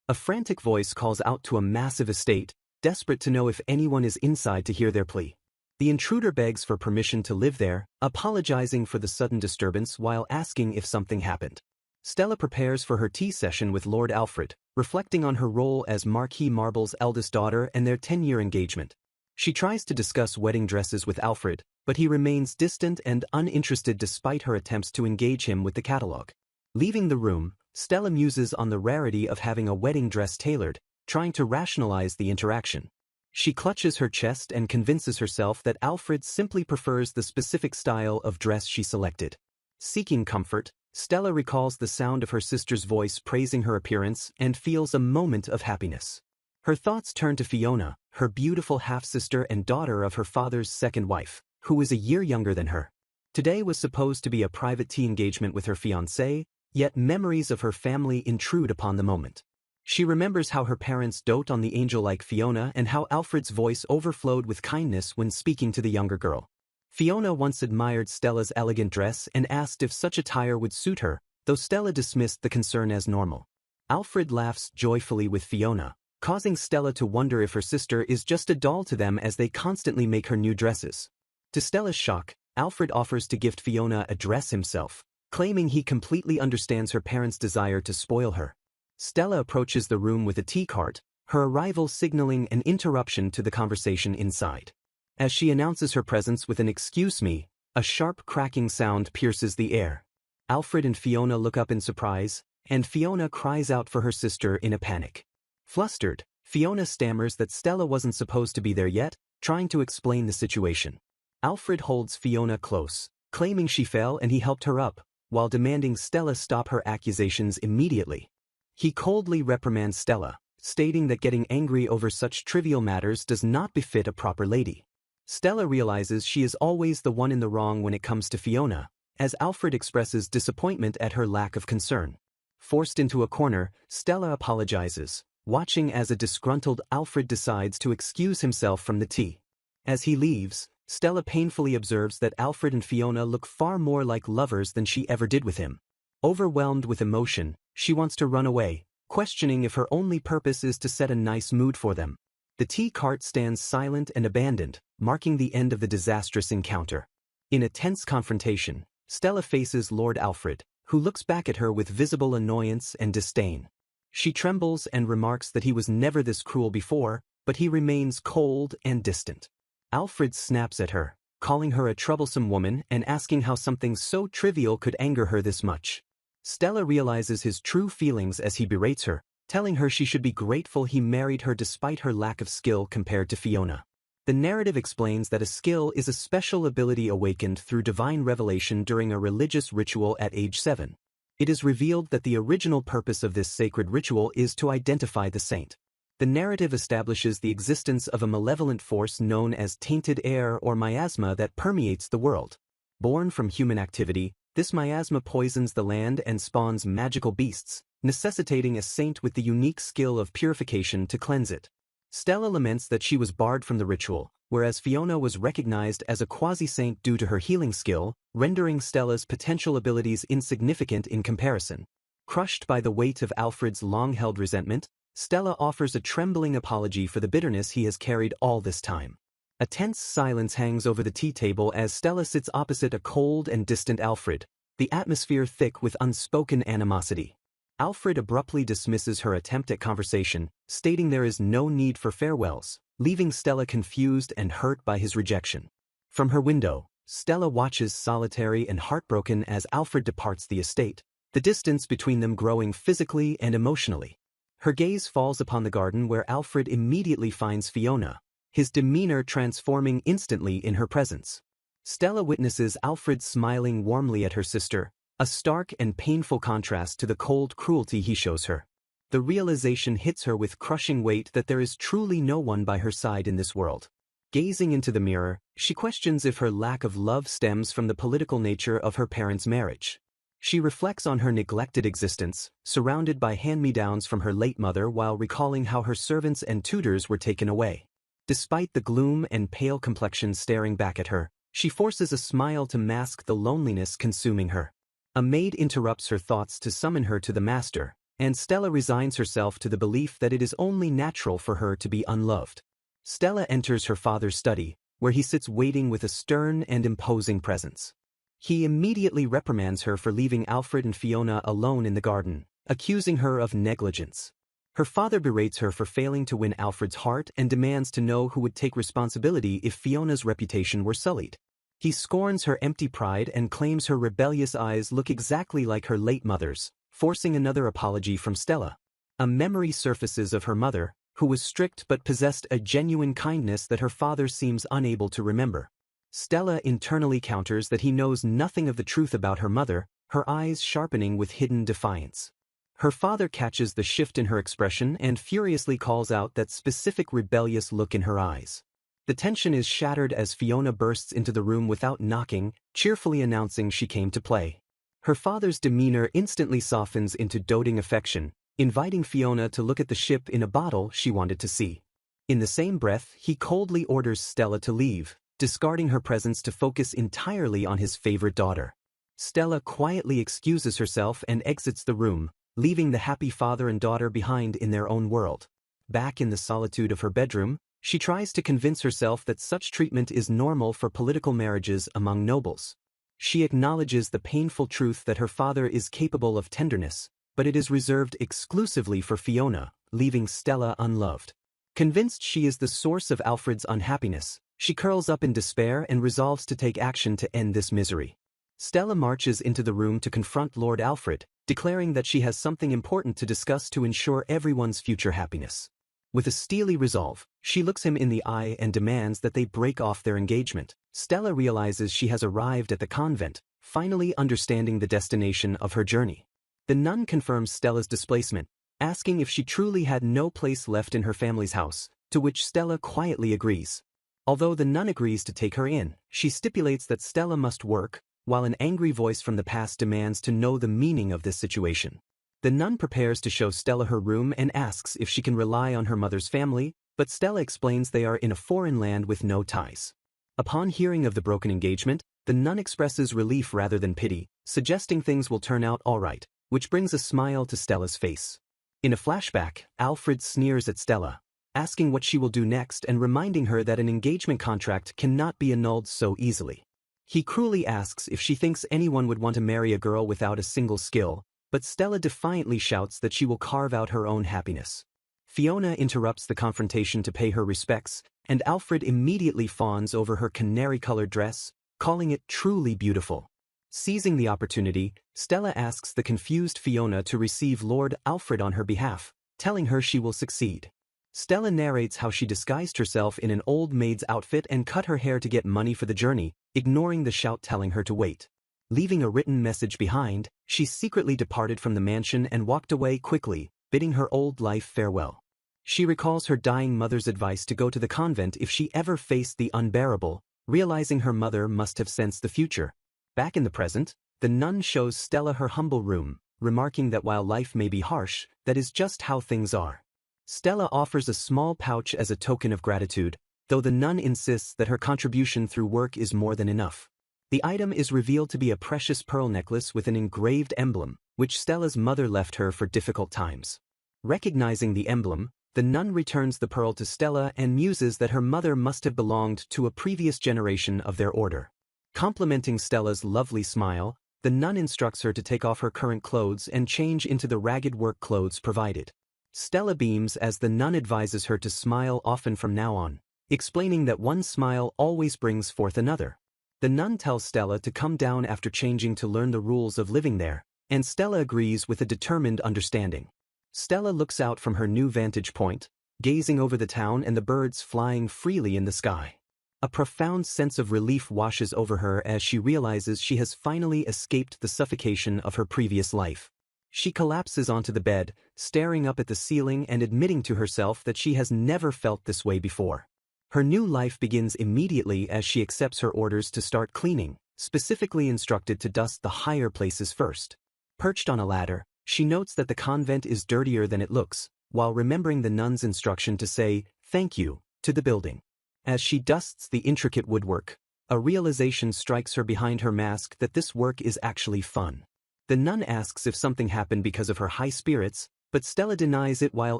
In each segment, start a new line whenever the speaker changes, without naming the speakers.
A frantic voice calls out to a massive estate, desperate to know if anyone is inside to hear their plea. The intruder begs for permission to live there, apologizing for the sudden disturbance while asking if something happened. Stella prepares for her tea session with Lord Alfred, reflecting on her role as Marquis Marble's eldest daughter and their 10-year engagement. She tries to discuss wedding dresses with Alfred, but he remains distant and uninterested despite her attempts to engage him with the catalogue. Leaving the room, Stella muses on the rarity of having a wedding dress tailored, trying to rationalize the interaction. She clutches her chest and convinces herself that Alfred simply prefers the specific style of dress she selected. Seeking comfort, Stella recalls the sound of her sister's voice praising her appearance and feels a moment of happiness. Her thoughts turn to Fiona, her beautiful half-sister and daughter of her father's second wife, who is a year younger than her. Today was supposed to be a private tea engagement with her fiancé, yet memories of her family intrude upon the moment. She remembers how her parents dote on the angel-like Fiona and how Alfred's voice overflowed with kindness when speaking to the younger girl. Fiona once admired Stella's elegant dress and asked if such attire would suit her, though Stella dismissed the concern as normal. Alfred laughs joyfully with Fiona, causing Stella to wonder if her sister is just a doll to them as they constantly make her new dresses. To Stella's shock, Alfred offers to gift Fiona a dress himself, claiming he completely understands her parents' desire to spoil her. Stella approaches the room with a tea cart, her arrival signaling an interruption to the conversation inside. As she announces her presence with an "excuse me," a sharp cracking sound pierces the air. Alfred and Fiona look up in surprise, and Fiona cries out for her sister in a panic. Flustered, Fiona stammers that Stella wasn't supposed to be there yet, trying to explain the situation. Alfred holds Fiona close, claiming she fell and he helped her up, while demanding Stella stop her accusations immediately. He coldly reprimands Stella, stating that getting angry over such trivial matters does not befit a proper lady. Stella realizes she is always the one in the wrong when it comes to Fiona, as Alfred expresses disappointment at her lack of concern. Forced into a corner, Stella apologizes, watching as a disgruntled Alfred decides to excuse himself from the tea. As he leaves, Stella painfully observes that Alfred and Fiona look far more like lovers than she ever did with him. Overwhelmed with emotion, she wants to run away, questioning if her only purpose is to set a nice mood for them. The tea cart stands silent and abandoned, marking the end of the disastrous encounter. In a tense confrontation, Stella faces Lord Alfred, who looks back at her with visible annoyance and disdain. She trembles and remarks that he was never this cruel before, but he remains cold and distant. Alfred snaps at her, calling her a troublesome woman and asking how something so trivial could anger her this much. Stella realizes his true feelings as he berates her, telling her she should be grateful he married her despite her lack of skill compared to Fiona. The narrative explains that a skill is a special ability awakened through divine revelation during a religious ritual at age 7. It is revealed that the original purpose of this sacred ritual is to identify the saint. The narrative establishes the existence of a malevolent force known as tainted air or miasma that permeates the world. Born from human activity, this miasma poisons the land and spawns magical beasts, necessitating a saint with the unique skill of purification to cleanse it. Stella laments that she was barred from the ritual, whereas Fiona was recognized as a quasi-saint due to her healing skill, rendering Stella's potential abilities insignificant in comparison. Crushed by the weight of Alfred's long-held resentment, Stella offers a trembling apology for the bitterness he has carried all this time. A tense silence hangs over the tea table as Stella sits opposite a cold and distant Alfred, the atmosphere thick with unspoken animosity. Alfred abruptly dismisses her attempt at conversation, stating there is no need for farewells, leaving Stella confused and hurt by his rejection. From her window, Stella watches solitary and heartbroken as Alfred departs the estate, the distance between them growing physically and emotionally. Her gaze falls upon the garden where Alfred immediately finds Fiona, his demeanor transforming instantly in her presence. Stella witnesses Alfred smiling warmly at her sister, a stark and painful contrast to the cold cruelty he shows her. The realization hits her with crushing weight that there is truly no one by her side in this world. Gazing into the mirror, she questions if her lack of love stems from the political nature of her parents' marriage. She reflects on her neglected existence, surrounded by hand-me-downs from her late mother while recalling how her servants and tutors were taken away. Despite the gloom and pale complexion staring back at her, she forces a smile to mask the loneliness consuming her. A maid interrupts her thoughts to summon her to the master, and Stella resigns herself to the belief that it is only natural for her to be unloved. Stella enters her father's study, where he sits waiting with a stern and imposing presence. He immediately reprimands her for leaving Alfred and Fiona alone in the garden, accusing her of negligence. Her father berates her for failing to win Alfred's heart and demands to know who would take responsibility if Fiona's reputation were sullied. He scorns her empty pride and claims her rebellious eyes look exactly like her late mother's, forcing another apology from Stella. A memory surfaces of her mother, who was strict but possessed a genuine kindness that her father seems unable to remember. Stella internally counters that he knows nothing of the truth about her mother, her eyes sharpening with hidden defiance. Her father catches the shift in her expression and furiously calls out that specific rebellious look in her eyes. The tension is shattered as Fiona bursts into the room without knocking, cheerfully announcing she came to play. Her father's demeanor instantly softens into doting affection, inviting Fiona to look at the ship in a bottle she wanted to see. In the same breath, he coldly orders Stella to leave, discarding her presence to focus entirely on his favorite daughter. Stella quietly excuses herself and exits the room, leaving the happy father and daughter behind in their own world. Back in the solitude of her bedroom, she tries to convince herself that such treatment is normal for political marriages among nobles. She acknowledges the painful truth that her father is capable of tenderness, but it is reserved exclusively for Fiona, leaving Stella unloved. Convinced she is the source of Alfred's unhappiness, she curls up in despair and resolves to take action to end this misery. Stella marches into the room to confront Lord Alfred, declaring that she has something important to discuss to ensure everyone's future happiness. With a steely resolve, she looks him in the eye and demands that they break off their engagement. Stella realizes she has arrived at the convent, finally understanding the destination of her journey. The nun confirms Stella's displacement, asking if she truly had no place left in her family's house, to which Stella quietly agrees. Although the nun agrees to take her in, she stipulates that Stella must work, while an angry voice from the past demands to know the meaning of this situation. The nun prepares to show Stella her room and asks if she can rely on her mother's family, but Stella explains they are in a foreign land with no ties. Upon hearing of the broken engagement, the nun expresses relief rather than pity, suggesting things will turn out all right, which brings a smile to Stella's face. In a flashback, Alfred sneers at Stella, asking what she will do next and reminding her that an engagement contract cannot be annulled so easily. He cruelly asks if she thinks anyone would want to marry a girl without a single skill, but Stella defiantly shouts that she will carve out her own happiness. Fiona interrupts the confrontation to pay her respects, and Alfred immediately fawns over her canary-colored dress, calling it truly beautiful. Seizing the opportunity, Stella asks the confused Fiona to receive Lord Alfred on her behalf, telling her she will succeed. Stella narrates how she disguised herself in an old maid's outfit and cut her hair to get money for the journey, ignoring the shout telling her to wait. Leaving a written message behind, she secretly departed from the mansion and walked away quickly, bidding her old life farewell. She recalls her dying mother's advice to go to the convent if she ever faced the unbearable, realizing her mother must have sensed the future. Back in the present, the nun shows Stella her humble room, remarking that while life may be harsh, that is just how things are. Stella offers a small pouch as a token of gratitude, though the nun insists that her contribution through work is more than enough. The item is revealed to be a precious pearl necklace with an engraved emblem, which Stella's mother left her for difficult times. Recognizing the emblem, the nun returns the pearl to Stella and muses that her mother must have belonged to a previous generation of their order. Complimenting Stella's lovely smile, the nun instructs her to take off her current clothes and change into the ragged work clothes provided. Stella beams as the nun advises her to smile often from now on, explaining that one smile always brings forth another. The nun tells Stella to come down after changing to learn the rules of living there, and Stella agrees with a determined understanding. Stella looks out from her new vantage point, gazing over the town and the birds flying freely in the sky. A profound sense of relief washes over her as she realizes she has finally escaped the suffocation of her previous life. She collapses onto the bed, staring up at the ceiling and admitting to herself that she has never felt this way before. Her new life begins immediately as she accepts her orders to start cleaning, specifically instructed to dust the higher places first. Perched on a ladder, she notes that the convent is dirtier than it looks, while remembering the nun's instruction to say, "Thank you," to the building. As she dusts the intricate woodwork, a realization strikes her behind her mask that this work is actually fun. The nun asks if something happened because of her high spirits, But Stella denies it while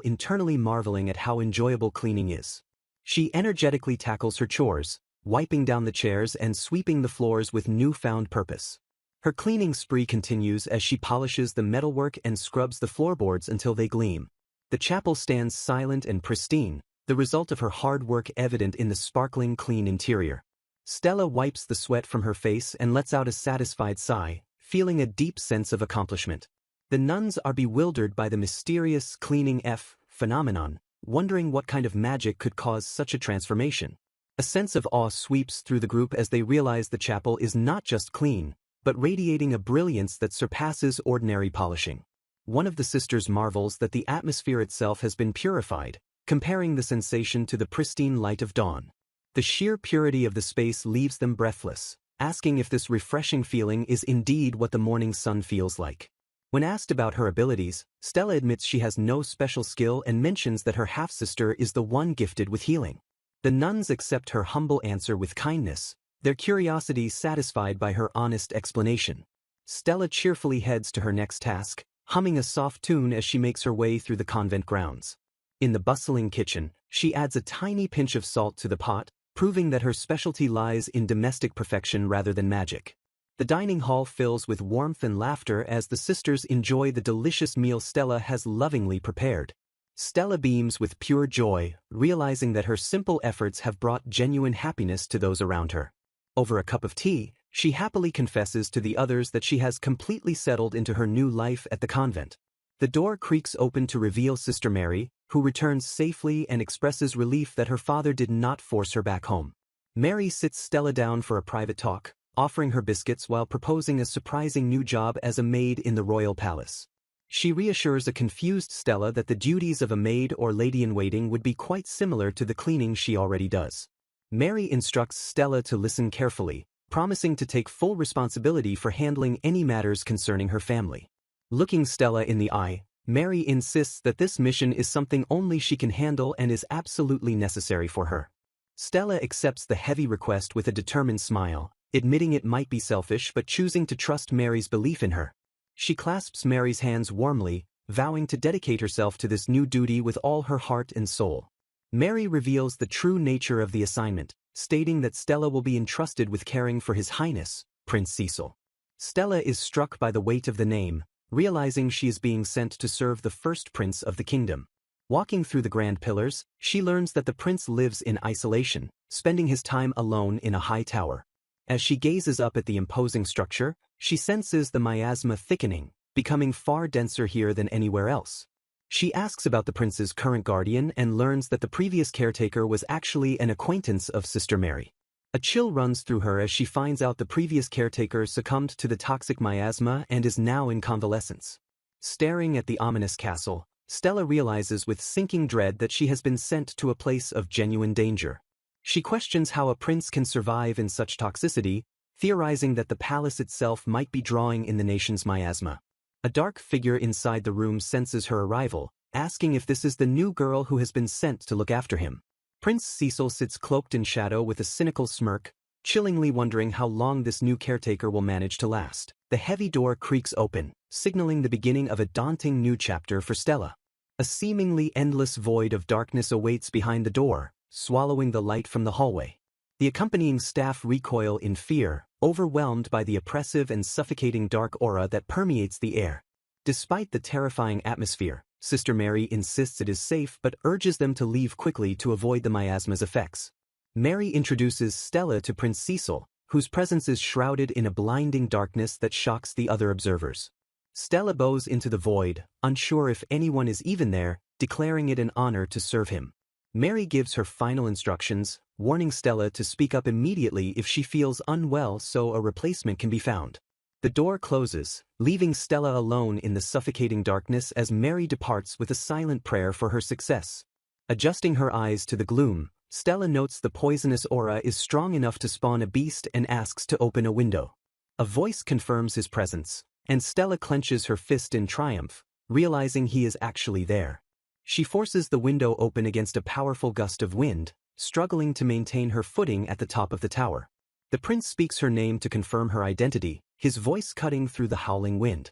internally marveling at how enjoyable cleaning is. She energetically tackles her chores, wiping down the chairs and sweeping the floors with newfound purpose. Her cleaning spree continues as she polishes the metalwork and scrubs the floorboards until they gleam. The chapel stands silent and pristine, the result of her hard work evident in the sparkling clean interior. Stella wipes the sweat from her face and lets out a satisfied sigh, feeling a deep sense of accomplishment. The nuns are bewildered by the mysterious cleaning phenomenon, wondering what kind of magic could cause such a transformation. A sense of awe sweeps through the group as they realize the chapel is not just clean, but radiating a brilliance that surpasses ordinary polishing. One of the sisters marvels that the atmosphere itself has been purified, comparing the sensation to the pristine light of dawn. The sheer purity of the space leaves them breathless, asking if this refreshing feeling is indeed what the morning sun feels like. When asked about her abilities, Stella admits she has no special skill and mentions that her half-sister is the one gifted with healing. The nuns accept her humble answer with kindness, their curiosity satisfied by her honest explanation. Stella cheerfully heads to her next task, humming a soft tune as she makes her way through the convent grounds. In the bustling kitchen, she adds a tiny pinch of salt to the pot, proving that her specialty lies in domestic perfection rather than magic. The dining hall fills with warmth and laughter as the sisters enjoy the delicious meal Stella has lovingly prepared. Stella beams with pure joy, realizing that her simple efforts have brought genuine happiness to those around her. Over a cup of tea, she happily confesses to the others that she has completely settled into her new life at the convent. The door creaks open to reveal Sister Mary, who returns safely and expresses relief that her father did not force her back home. Mary sits Stella down for a private talk, offering her biscuits while proposing a surprising new job as a maid in the royal palace. She reassures a confused Stella that the duties of a maid or lady-in-waiting would be quite similar to the cleaning she already does. Mary instructs Stella to listen carefully, promising to take full responsibility for handling any matters concerning her family. Looking Stella in the eye, Mary insists that this mission is something only she can handle and is absolutely necessary for her. Stella accepts the heavy request with a determined smile, admitting it might be selfish but choosing to trust Mary's belief in her. She clasps Mary's hands warmly, vowing to dedicate herself to this new duty with all her heart and soul. Mary reveals the true nature of the assignment, stating that Stella will be entrusted with caring for His Highness, Prince Cecil. Stella is struck by the weight of the name, realizing she is being sent to serve the first prince of the kingdom. Walking through the grand pillars, she learns that the prince lives in isolation, spending his time alone in a high tower. As she gazes up at the imposing structure, she senses the miasma thickening, becoming far denser here than anywhere else. She asks about the prince's current guardian and learns that the previous caretaker was actually an acquaintance of Sister Mary. A chill runs through her as she finds out the previous caretaker succumbed to the toxic miasma and is now in convalescence. Staring at the ominous castle, Stella realizes with sinking dread that she has been sent to a place of genuine danger. She questions how a prince can survive in such toxicity, theorizing that the palace itself might be drawing in the nation's miasma. A dark figure inside the room senses her arrival, asking if this is the new girl who has been sent to look after him. Prince Cecil sits cloaked in shadow with a cynical smirk, chillingly wondering how long this new caretaker will manage to last. The heavy door creaks open, signaling the beginning of a daunting new chapter for Stella. A seemingly endless void of darkness awaits behind the door, swallowing the light from the hallway. The accompanying staff recoil in fear, overwhelmed by the oppressive and suffocating dark aura that permeates the air. Despite the terrifying atmosphere, Sister Mary insists it is safe but urges them to leave quickly to avoid the miasma's effects. Mary introduces Stella to Prince Cecil, whose presence is shrouded in a blinding darkness that shocks the other observers. Stella bows into the void, unsure if anyone is even there, declaring it an honor to serve him. Mary gives her final instructions, warning Stella to speak up immediately if she feels unwell so a replacement can be found. The door closes, leaving Stella alone in the suffocating darkness as Mary departs with a silent prayer for her success. Adjusting her eyes to the gloom, Stella notes the poisonous aura is strong enough to spawn a beast and asks to open a window. A voice confirms his presence, and Stella clenches her fist in triumph, realizing he is actually there. She forces the window open against a powerful gust of wind, struggling to maintain her footing at the top of the tower. The prince speaks her name to confirm her identity, his voice cutting through the howling wind.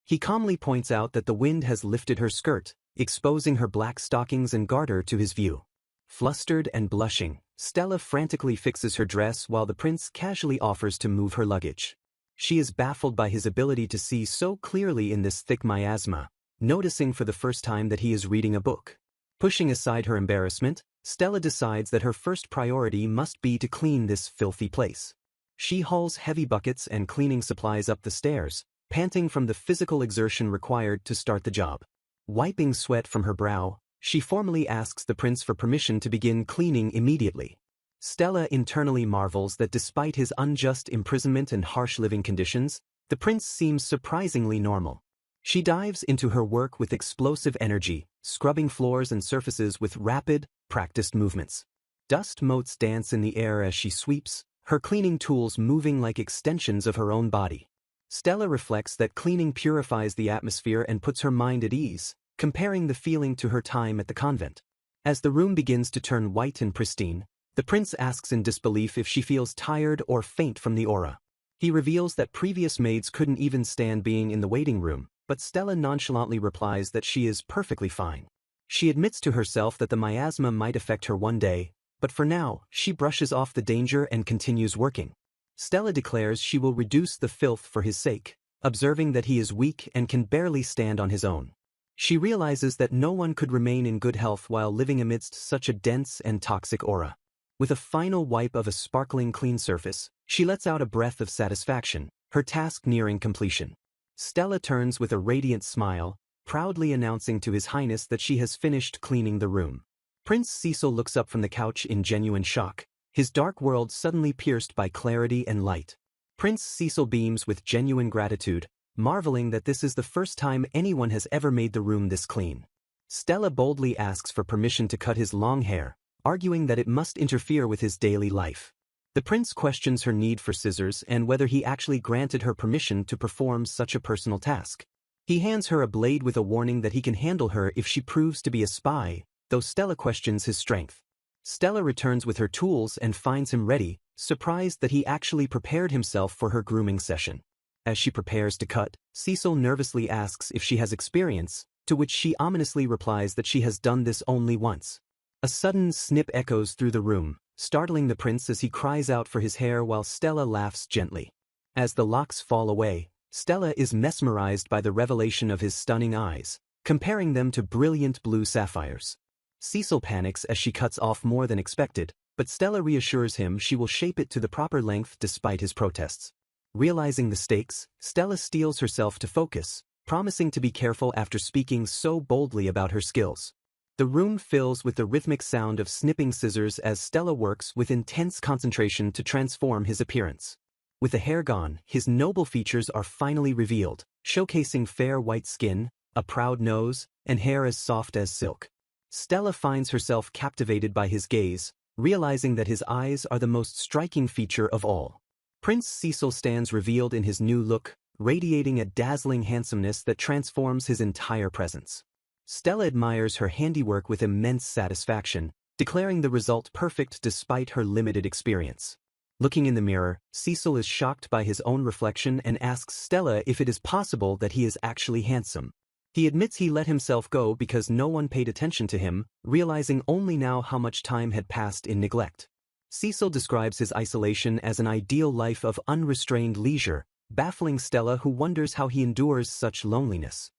He calmly points out that the wind has lifted her skirt, exposing her black stockings and garter to his view. Flustered and blushing, Stella frantically fixes her dress while the prince casually offers to move her luggage. She is baffled by his ability to see so clearly in this thick miasma, noticing for the first time that he is reading a book. Pushing aside her embarrassment, Stella decides that her first priority must be to clean this filthy place. She hauls heavy buckets and cleaning supplies up the stairs, panting from the physical exertion required to start the job. Wiping sweat from her brow, she formally asks the prince for permission to begin cleaning immediately. Stella internally marvels that despite his unjust imprisonment and harsh living conditions, the prince seems surprisingly normal. She dives into her work with explosive energy, scrubbing floors and surfaces with rapid, practiced movements. Dust motes dance in the air as she sweeps, her cleaning tools moving like extensions of her own body. Stella reflects that cleaning purifies the atmosphere and puts her mind at ease, comparing the feeling to her time at the convent. As the room begins to turn white and pristine, the prince asks in disbelief if she feels tired or faint from the aura. He reveals that previous maids couldn't even stand being in the waiting room, but Stella nonchalantly replies that she is perfectly fine. She admits to herself that the miasma might affect her one day, but for now, she brushes off the danger and continues working. Stella declares she will reduce the filth for his sake, observing that he is weak and can barely stand on his own. She realizes that no one could remain in good health while living amidst such a dense and toxic aura. With a final wipe of a sparkling clean surface, she lets out a breath of satisfaction, her task nearing completion. Stella turns with a radiant smile, proudly announcing to His Highness that she has finished cleaning the room. Prince Cecil looks up from the couch in genuine shock, his dark world suddenly pierced by clarity and light. Prince Cecil beams with genuine gratitude, marveling that this is the first time anyone has ever made the room this clean. Stella boldly asks for permission to cut his long hair, arguing that it must interfere with his daily life. The prince questions her need for scissors and whether he actually granted her permission to perform such a personal task. He hands her a blade with a warning that he can handle her if she proves to be a spy, though Stella questions his strength. Stella returns with her tools and finds him ready, surprised that he actually prepared himself for her grooming session. As she prepares to cut, Cecil nervously asks if she has experience, to which she ominously replies that she has done this only once. A sudden snip echoes through the room, startling the prince as he cries out for his hair while Stella laughs gently. As the locks fall away, Stella is mesmerized by the revelation of his stunning eyes, comparing them to brilliant blue sapphires. Cecil panics as she cuts off more than expected, but Stella reassures him she will shape it to the proper length despite his protests. Realizing the stakes, Stella steels herself to focus, promising to be careful after speaking so boldly about her skills. The room fills with the rhythmic sound of snipping scissors as Stella works with intense concentration to transform his appearance. With the hair gone, his noble features are finally revealed, showcasing fair white skin, a proud nose, and hair as soft as silk. Stella finds herself captivated by his gaze, realizing that his eyes are the most striking feature of all. Prince Cecil stands revealed in his new look, radiating a dazzling handsomeness that transforms his entire presence. Stella admires her handiwork with immense satisfaction, declaring the result perfect despite her limited experience. Looking in the mirror, Cecil is shocked by his own reflection and asks Stella if it is possible that he is actually handsome. He admits he let himself go because no one paid attention to him, realizing only now how much time had passed in neglect. Cecil describes his isolation as an ideal life of unrestrained leisure, baffling Stella, who wonders how he endures such loneliness.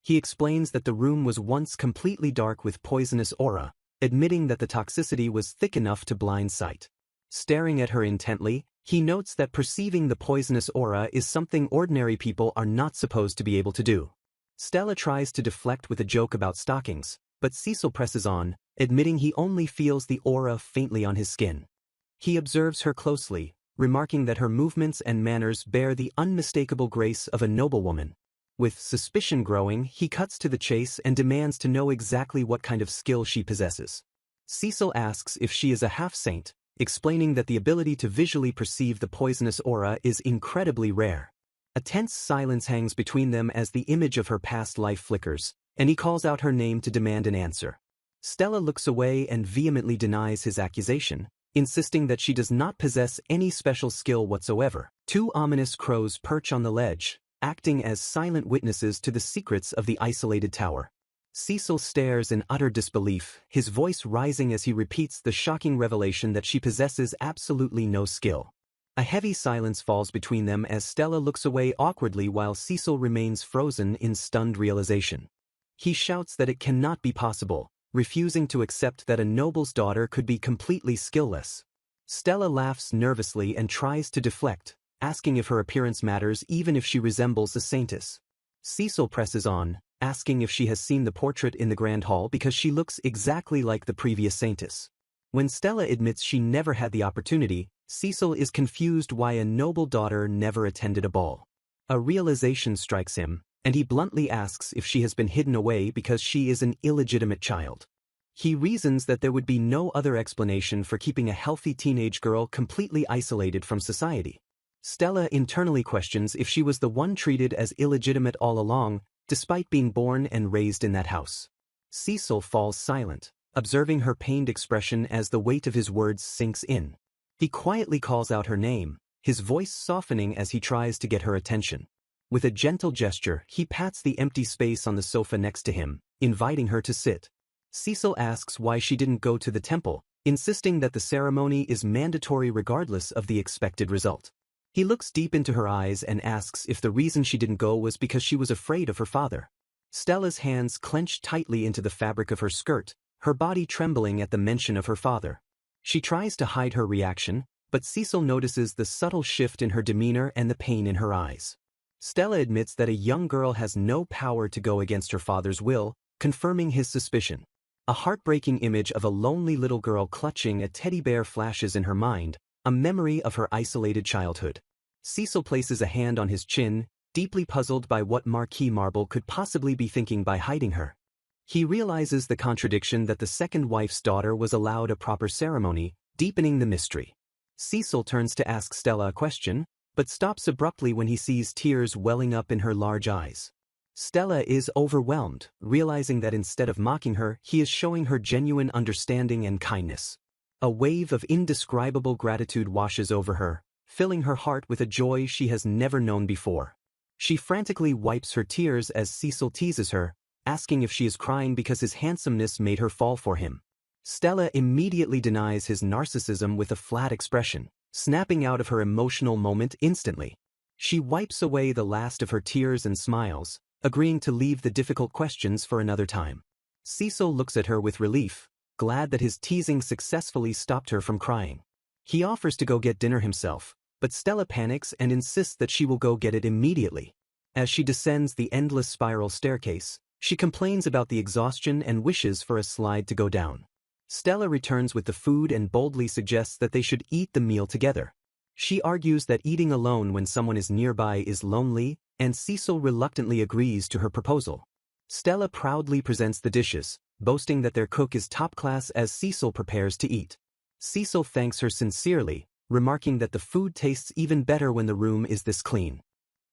He explains that the room was once completely dark with poisonous aura, admitting that the toxicity was thick enough to blind sight. Staring at her intently, he notes that perceiving the poisonous aura is something ordinary people are not supposed to be able to do. Stella tries to deflect with a joke about stockings, but Cecil presses on, admitting he only feels the aura faintly on his skin. He observes her closely, remarking that her movements and manners bear the unmistakable grace of a noblewoman. With suspicion growing, he cuts to the chase and demands to know exactly what kind of skill she possesses. Cecil asks if she is a half-saint, explaining that the ability to visually perceive the poisonous aura is incredibly rare. A tense silence hangs between them as the image of her past life flickers, and he calls out her name to demand an answer. Stella looks away and vehemently denies his accusation, insisting that she does not possess any special skill whatsoever. Two ominous crows perch on the ledge, acting as silent witnesses to the secrets of the isolated tower. Cecil stares in utter disbelief, his voice rising as he repeats the shocking revelation that she possesses absolutely no skill. A heavy silence falls between them as Stella looks away awkwardly while Cecil remains frozen in stunned realization. He shouts that it cannot be possible, refusing to accept that a noble's daughter could be completely skillless. Stella laughs nervously and tries to deflect, asking if her appearance matters even if she resembles a saintess. Cecil presses on, asking if she has seen the portrait in the Grand Hall because she looks exactly like the previous saintess. When Stella admits she never had the opportunity, Cecil is confused why a noble daughter never attended a ball. A realization strikes him, and he bluntly asks if she has been hidden away because she is an illegitimate child. He reasons that there would be no other explanation for keeping a healthy teenage girl completely isolated from society. Stella internally questions if she was the one treated as illegitimate all along, despite being born and raised in that house. Cecil falls silent, observing her pained expression as the weight of his words sinks in. He quietly calls out her name, his voice softening as he tries to get her attention. With a gentle gesture, he pats the empty space on the sofa next to him, inviting her to sit. Cecil asks why she didn't go to the temple, insisting that the ceremony is mandatory regardless of the expected result. He looks deep into her eyes and asks if the reason she didn't go was because she was afraid of her father. Stella's hands clench tightly into the fabric of her skirt, her body trembling at the mention of her father. She tries to hide her reaction, but Cecil notices the subtle shift in her demeanor and the pain in her eyes. Stella admits that a young girl has no power to go against her father's will, confirming his suspicion. A heartbreaking image of a lonely little girl clutching a teddy bear flashes in her mind, a memory of her isolated childhood. Cecil places a hand on his chin, deeply puzzled by what Marquis Marble could possibly be thinking by hiding her. He realizes the contradiction that the second wife's daughter was allowed a proper ceremony, deepening the mystery. Cecil turns to ask Stella a question, but stops abruptly when he sees tears welling up in her large eyes. Stella is overwhelmed, realizing that instead of mocking her, he is showing her genuine understanding and kindness. A wave of indescribable gratitude washes over her, filling her heart with a joy she has never known before. She frantically wipes her tears as Cecil teases her, asking if she is crying because his handsomeness made her fall for him. Stella immediately denies his narcissism with a flat expression, snapping out of her emotional moment instantly. She wipes away the last of her tears and smiles, agreeing to leave the difficult questions for another time. Cecil looks at her with relief, glad that his teasing successfully stopped her from crying. He offers to go get dinner himself, but Stella panics and insists that she will go get it immediately. As she descends the endless spiral staircase, she complains about the exhaustion and wishes for a slide to go down. Stella returns with the food and boldly suggests that they should eat the meal together. She argues that eating alone when someone is nearby is lonely, and Cecil reluctantly agrees to her proposal. Stella proudly presents the dishes, boasting that their cook is top class as Cecil prepares to eat. Cecil thanks her sincerely, remarking that the food tastes even better when the room is this clean.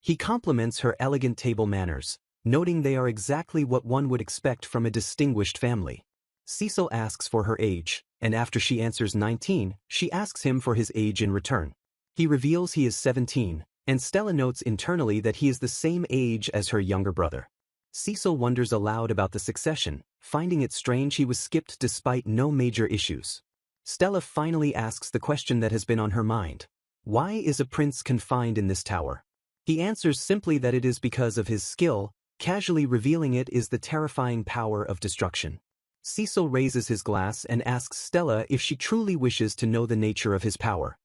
He compliments her elegant table manners, noting they are exactly what one would expect from a distinguished family. Cecil asks for her age, and after she answers 19, she asks him for his age in return. He reveals he is 17, and Stella notes internally that he is the same age as her younger brother. Cecil wonders aloud about the succession, finding it strange he was skipped despite no major issues. Stella finally asks the question that has been on her mind. Why is a prince confined in this tower? He answers simply that it is because of his skill, casually revealing it is the terrifying power of destruction. Cecil raises his glass and asks Stella if she truly wishes to know the nature of his power.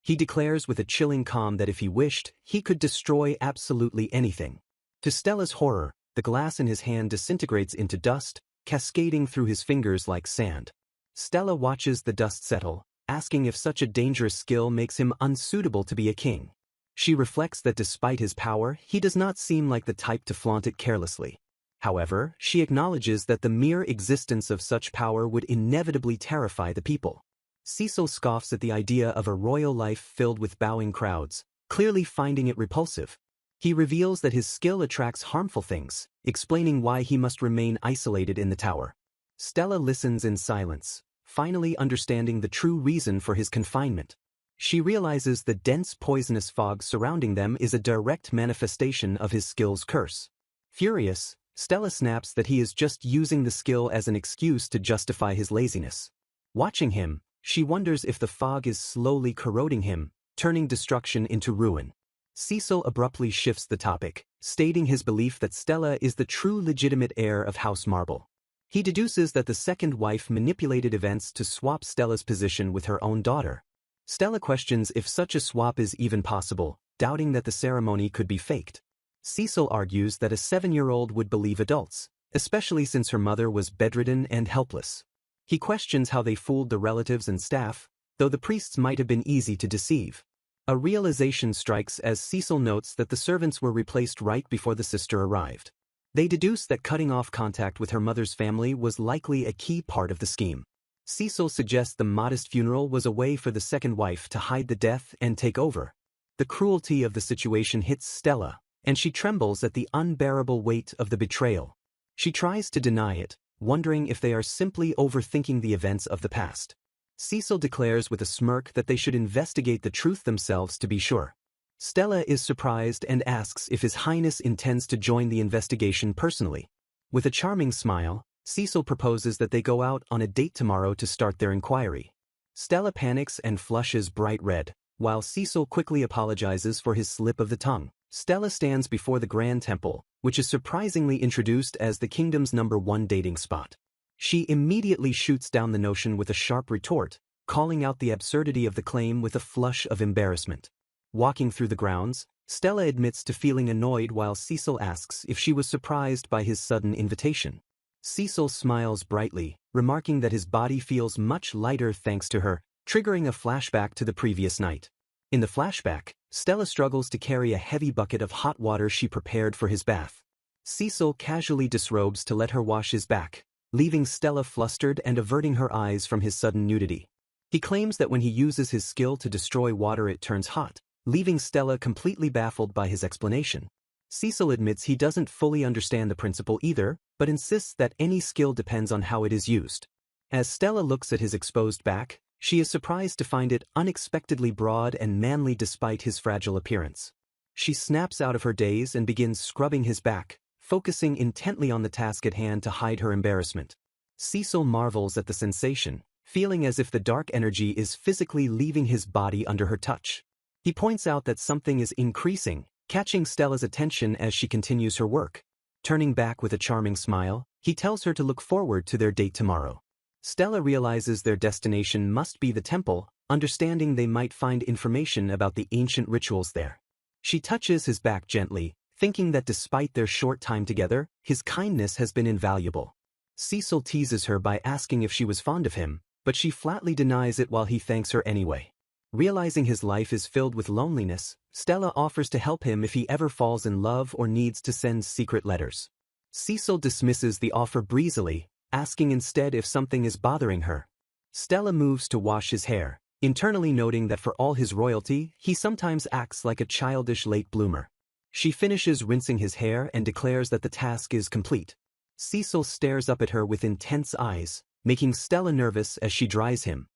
He declares with a chilling calm that if he wished, he could destroy absolutely anything. To Stella's horror, the glass in his hand disintegrates into dust, cascading through his fingers like sand. Stella watches the dust settle, asking if such a dangerous skill makes him unsuitable to be a king. She reflects that despite his power, he does not seem like the type to flaunt it carelessly. However, she acknowledges that the mere existence of such power would inevitably terrify the people. Cecil scoffs at the idea of a royal life filled with bowing crowds, clearly finding it repulsive. He reveals that his skill attracts harmful things, explaining why he must remain isolated in the tower. Stella listens in silence, finally understanding the true reason for his confinement. She realizes the dense poisonous fog surrounding them is a direct manifestation of his skill's curse. Furious, Stella snaps that he is just using the skill as an excuse to justify his laziness. Watching him, she wonders if the fog is slowly corroding him, turning destruction into ruin. Cecil abruptly shifts the topic, stating his belief that Stella is the true legitimate heir of House Marble. He deduces that the second wife manipulated events to swap Stella's position with her own daughter. Stella questions if such a swap is even possible, doubting that the ceremony could be faked. Cecil argues that a 7-year-old would believe adults, especially since her mother was bedridden and helpless. He questions how they fooled the relatives and staff, though the priests might have been easy to deceive. A realization strikes as Cecil notes that the servants were replaced right before the sister arrived. They deduce that cutting off contact with her mother's family was likely a key part of the scheme. Cecil suggests the modest funeral was a way for the second wife to hide the death and take over. The cruelty of the situation hits Stella, and she trembles at the unbearable weight of the betrayal. She tries to deny it, wondering if they are simply overthinking the events of the past. Cecil declares with a smirk that they should investigate the truth themselves to be sure. Stella is surprised and asks if His Highness intends to join the investigation personally. With a charming smile, Cecil proposes that they go out on a date tomorrow to start their inquiry. Stella panics and flushes bright red, while Cecil quickly apologizes for his slip of the tongue. Stella stands before the Grand Temple, which is surprisingly introduced as the kingdom's #1 dating spot. She immediately shoots down the notion with a sharp retort, calling out the absurdity of the claim with a flush of embarrassment. Walking through the grounds, Stella admits to feeling annoyed while Cecil asks if she was surprised by his sudden invitation. Cecil smiles brightly, remarking that his body feels much lighter thanks to her, triggering a flashback to the previous night. In the flashback, Stella struggles to carry a heavy bucket of hot water she prepared for his bath. Cecil casually disrobes to let her wash his back, leaving Stella flustered and averting her eyes from his sudden nudity. He claims that when he uses his skill to destroy water it turns hot, leaving Stella completely baffled by his explanation. Cecil admits he doesn't fully understand the principle either, but insists that any skill depends on how it is used. As Stella looks at his exposed back, she is surprised to find it unexpectedly broad and manly despite his fragile appearance. She snaps out of her daze and begins scrubbing his back, focusing intently on the task at hand to hide her embarrassment. Cecil marvels at the sensation, feeling as if the dark energy is physically leaving his body under her touch. He points out that something is increasing, catching Stella's attention as she continues her work. Turning back with a charming smile, he tells her to look forward to their date tomorrow. Stella realizes their destination must be the temple, understanding they might find information about the ancient rituals there. She touches his back gently, thinking that despite their short time together, his kindness has been invaluable. Cecil teases her by asking if she was fond of him, but she flatly denies it while he thanks her anyway. Realizing his life is filled with loneliness, Stella offers to help him if he ever falls in love or needs to send secret letters. Cecil dismisses the offer breezily, asking instead if something is bothering her. Stella moves to wash his hair, internally noting that for all his royalty, he sometimes acts like a childish late bloomer. She finishes rinsing his hair and declares that the task is complete. Cecil stares up at her with intense eyes, making Stella nervous as she dries him.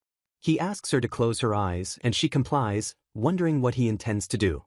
He asks her to close her eyes and she complies, wondering what he intends to do.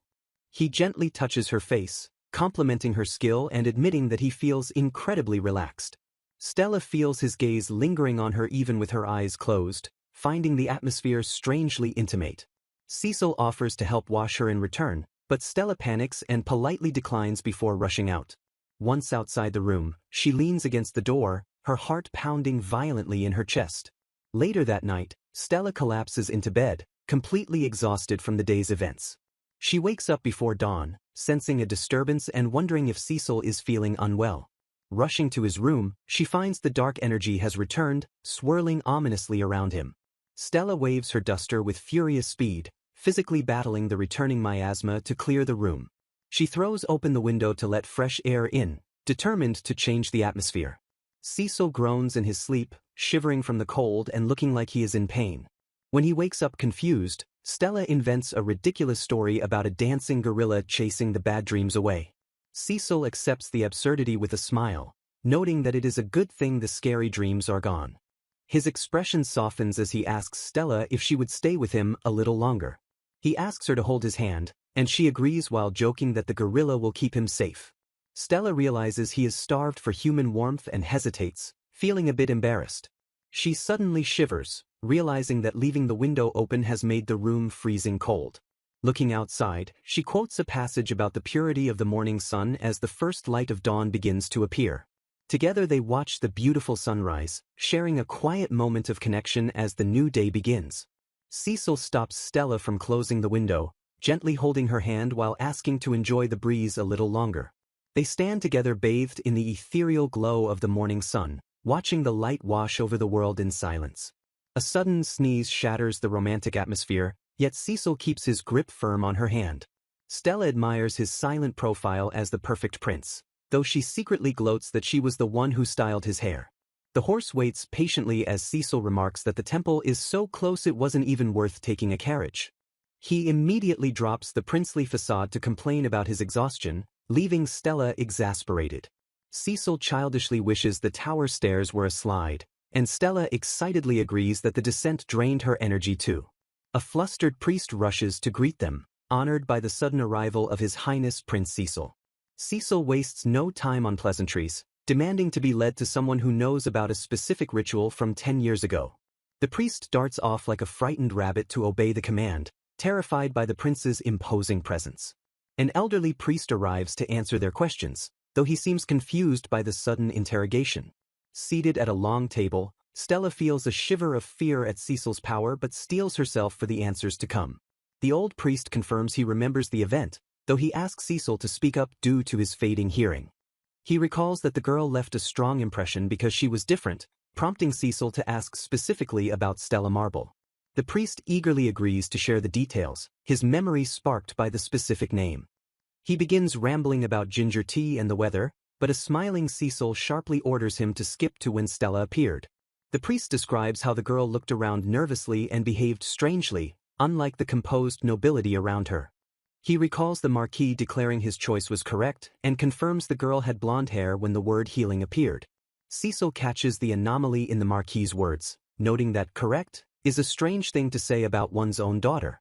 He gently touches her face, complimenting her skill and admitting that he feels incredibly relaxed. Stella feels his gaze lingering on her even with her eyes closed, finding the atmosphere strangely intimate. Cecil offers to help wash her in return, but Stella panics and politely declines before rushing out. Once outside the room, she leans against the door, her heart pounding violently in her chest. Later that night, Stella collapses into bed, completely exhausted from the day's events. She wakes up before dawn, sensing a disturbance and wondering if Cecil is feeling unwell. Rushing to his room, she finds the dark energy has returned, swirling ominously around him. Stella waves her duster with furious speed, physically battling the returning miasma to clear the room. She throws open the window to let fresh air in, determined to change the atmosphere. Cecil groans in his sleep, shivering from the cold and looking like he is in pain. When he wakes up confused, Stella invents a ridiculous story about a dancing gorilla chasing the bad dreams away. Cecil accepts the absurdity with a smile, noting that it is a good thing the scary dreams are gone. His expression softens as he asks Stella if she would stay with him a little longer. He asks her to hold his hand, and she agrees while joking that the gorilla will keep him safe. Stella realizes he is starved for human warmth and hesitates, feeling a bit embarrassed. She suddenly shivers, realizing that leaving the window open has made the room freezing cold. Looking outside, she quotes a passage about the purity of the morning sun as the first light of dawn begins to appear. Together they watch the beautiful sunrise, sharing a quiet moment of connection as the new day begins. Cecil stops Stella from closing the window, gently holding her hand while asking to enjoy the breeze a little longer. They stand together bathed in the ethereal glow of the morning sun, watching the light wash over the world in silence. A sudden sneeze shatters the romantic atmosphere, yet Cecil keeps his grip firm on her hand. Stella admires his silent profile as the perfect prince, though she secretly gloats that she was the one who styled his hair. The horse waits patiently as Cecil remarks that the temple is so close it wasn't even worth taking a carriage. He immediately drops the princely facade to complain about his exhaustion, leaving Stella exasperated. Cecil childishly wishes the tower stairs were a slide, and Stella excitedly agrees that the descent drained her energy too. A flustered priest rushes to greet them, honored by the sudden arrival of His Highness Prince Cecil. Cecil wastes no time on pleasantries, demanding to be led to someone who knows about a specific ritual from 10 years ago. The priest darts off like a frightened rabbit to obey the command, terrified by the prince's imposing presence. An elderly priest arrives to answer their questions, though he seems confused by the sudden interrogation. Seated at a long table, Stella feels a shiver of fear at Cecil's power but steels herself for the answers to come. The old priest confirms he remembers the event, though he asks Cecil to speak up due to his fading hearing. He recalls that the girl left a strong impression because she was different, prompting Cecil to ask specifically about Stella Marble. The priest eagerly agrees to share the details, his memory sparked by the specific name. He begins rambling about ginger tea and the weather, but a smiling Cecil sharply orders him to skip to when Stella appeared. The priest describes how the girl looked around nervously and behaved strangely, unlike the composed nobility around her. He recalls the Marquis declaring his choice was correct and confirms the girl had blonde hair when the word healing appeared. Cecil catches the anomaly in the Marquis's words, noting that correct is a strange thing to say about one's own daughter.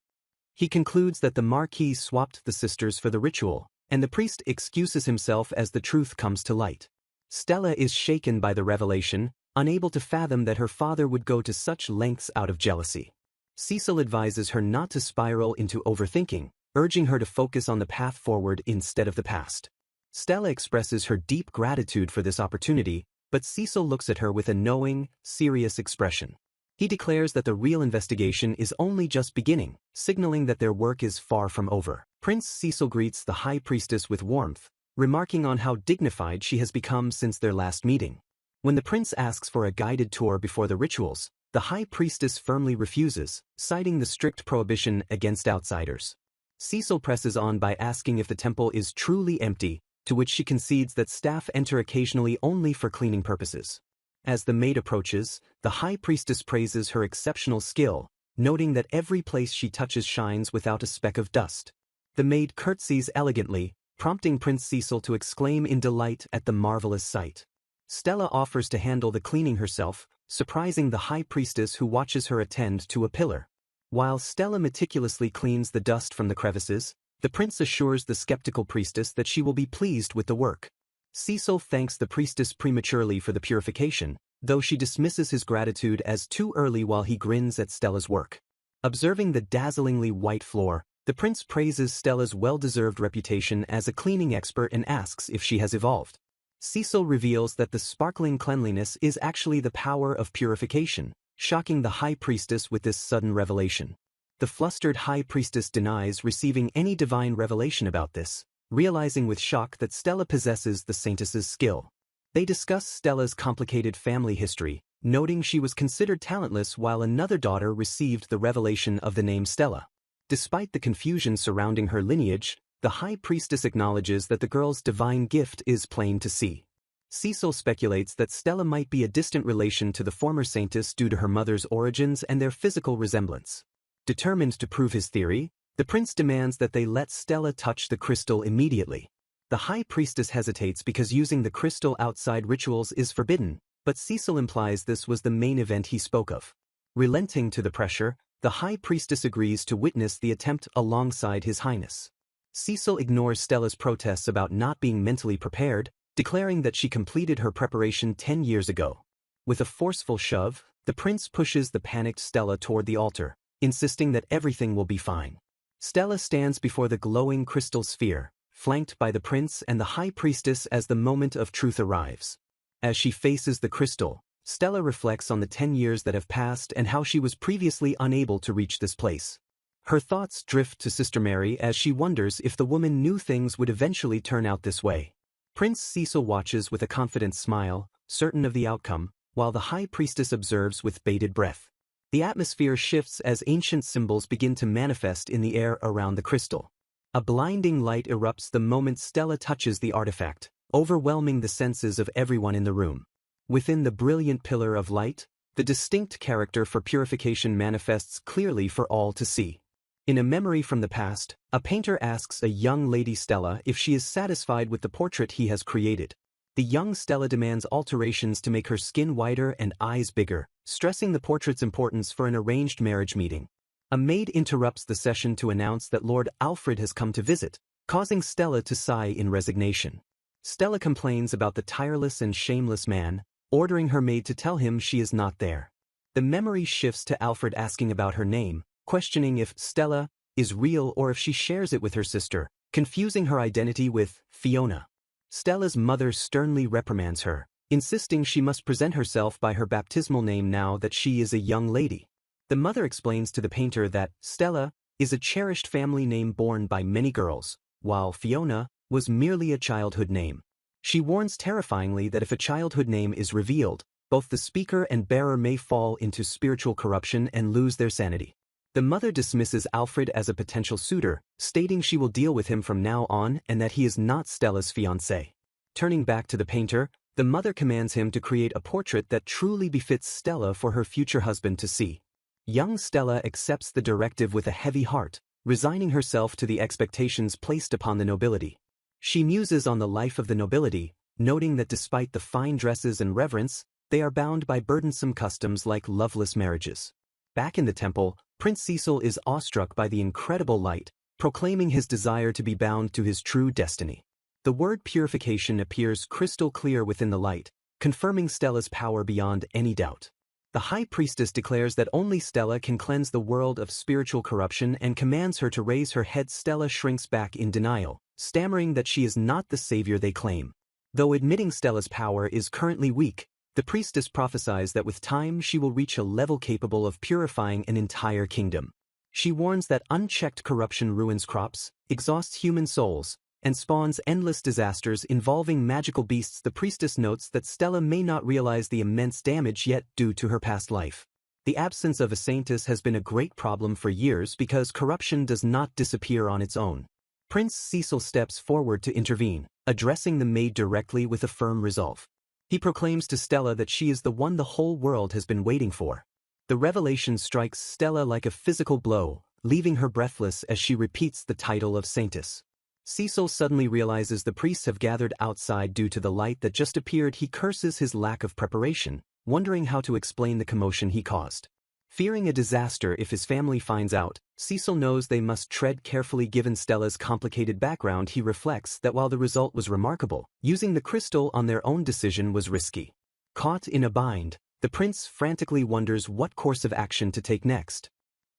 He concludes that the Marquis swapped the sisters for the ritual, and the priest excuses himself as the truth comes to light. Stella is shaken by the revelation, unable to fathom that her father would go to such lengths out of jealousy. Cecil advises her not to spiral into overthinking, urging her to focus on the path forward instead of the past. Stella expresses her deep gratitude for this opportunity, but Cecil looks at her with a knowing, serious expression. He declares that the real investigation is only just beginning, signaling that their work is far from over. Prince Cecil greets the High Priestess with warmth, remarking on how dignified she has become since their last meeting. When the prince asks for a guided tour before the rituals, the High Priestess firmly refuses, citing the strict prohibition against outsiders. Cecil presses on by asking if the temple is truly empty, to which she concedes that staff enter occasionally only for cleaning purposes. As the maid approaches, the High Priestess praises her exceptional skill, noting that every place she touches shines without a speck of dust. The maid curtsies elegantly, prompting Prince Cecil to exclaim in delight at the marvelous sight. Stella offers to handle the cleaning herself, surprising the High Priestess who watches her attend to a pillar. While Stella meticulously cleans the dust from the crevices, the prince assures the skeptical priestess that she will be pleased with the work. Cecil thanks the priestess prematurely for the purification, though she dismisses his gratitude as too early while he grins at Stella's work. Observing the dazzlingly white floor, the prince praises Stella's well-deserved reputation as a cleaning expert and asks if she has evolved. Cecil reveals that the sparkling cleanliness is actually the power of purification, shocking the High Priestess with this sudden revelation. The flustered High Priestess denies receiving any divine revelation about this, realizing with shock that Stella possesses the saintess's skill. They discuss Stella's complicated family history, noting she was considered talentless while another daughter received the revelation of the name Stella. Despite the confusion surrounding her lineage, the High Priestess acknowledges that the girl's divine gift is plain to see. Cecil speculates that Stella might be a distant relation to the former saintess due to her mother's origins and their physical resemblance. Determined to prove his theory, the prince demands that they let Stella touch the crystal immediately. The High Priestess hesitates because using the crystal outside rituals is forbidden, but Cecil implies this was the main event he spoke of. Relenting to the pressure, The High Priestess agrees to witness the attempt alongside His Highness. Cecil ignores Stella's protests about not being mentally prepared, declaring that she completed her preparation 10 years ago. With a forceful shove, the prince pushes the panicked Stella toward the altar, insisting that everything will be fine. Stella stands before the glowing crystal sphere, flanked by the prince and the High Priestess as the moment of truth arrives. As she faces the crystal, Stella reflects on the 10 years that have passed and how she was previously unable to reach this place. Her thoughts drift to Sister Mary as she wonders if the woman knew things would eventually turn out this way. Prince Cecil watches with a confident smile, certain of the outcome, while the High Priestess observes with bated breath. The atmosphere shifts as ancient symbols begin to manifest in the air around the crystal. A blinding light erupts the moment Stella touches the artifact, overwhelming the senses of everyone in the room. Within the brilliant pillar of light, the distinct character for purification manifests clearly for all to see. In a memory from the past, a painter asks a young Lady Stella if she is satisfied with the portrait he has created. The young Stella demands alterations to make her skin whiter and eyes bigger, stressing the portrait's importance for an arranged marriage meeting. A maid interrupts the session to announce that Lord Alfred has come to visit, causing Stella to sigh in resignation. Stella complains about the tireless and shameless man, ordering her maid to tell him she is not there. The memory shifts to Alfred asking about her name, questioning if Stella is real or if she shares it with her sister, confusing her identity with Fiona. Stella's mother sternly reprimands her, insisting she must present herself by her baptismal name now that she is a young lady. The mother explains to the painter that Stella is a cherished family name borne by many girls, while Fiona was merely a childhood name. She warns terrifyingly that if a childhood name is revealed, both the speaker and bearer may fall into spiritual corruption and lose their sanity. The mother dismisses Alfred as a potential suitor, stating she will deal with him from now on and that he is not Stella's fiancé. Turning back to the painter, the mother commands him to create a portrait that truly befits Stella for her future husband to see. Young Stella accepts the directive with a heavy heart, resigning herself to the expectations placed upon the nobility. She muses on the life of the nobility, noting that despite the fine dresses and reverence, they are bound by burdensome customs like loveless marriages. Back in the temple, Prince Cecil is awestruck by the incredible light, proclaiming his desire to be bound to his true destiny. The word purification appears crystal clear within the light, confirming Stella's power beyond any doubt. The High Priestess declares that only Stella can cleanse the world of spiritual corruption and commands her to raise her head. Stella shrinks back in denial, stammering that she is not the savior they claim. Though admitting Stella's power is currently weak, the priestess prophesies that with time she will reach a level capable of purifying an entire kingdom. She warns that unchecked corruption ruins crops, exhausts human souls, and spawns endless disasters involving magical beasts. The priestess notes that Stella may not realize the immense damage yet due to her past life. The absence of a saintess has been a great problem for years because corruption does not disappear on its own. Prince Cecil steps forward to intervene, addressing the maid directly with a firm resolve. He proclaims to Stella that she is the one the whole world has been waiting for. The revelation strikes Stella like a physical blow, leaving her breathless as she repeats the title of saintess. Cecil suddenly realizes the priests have gathered outside due to the light that just appeared. He curses his lack of preparation, wondering how to explain the commotion he caused. Fearing a disaster if his family finds out, Cecil knows they must tread carefully given Stella's complicated background. He reflects that while the result was remarkable, using the crystal on their own decision was risky. Caught in a bind, the prince frantically wonders what course of action to take next.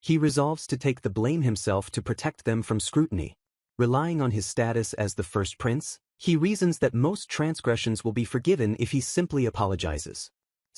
He resolves to take the blame himself to protect them from scrutiny. Relying on his status as the first prince, he reasons that most transgressions will be forgiven if he simply apologizes.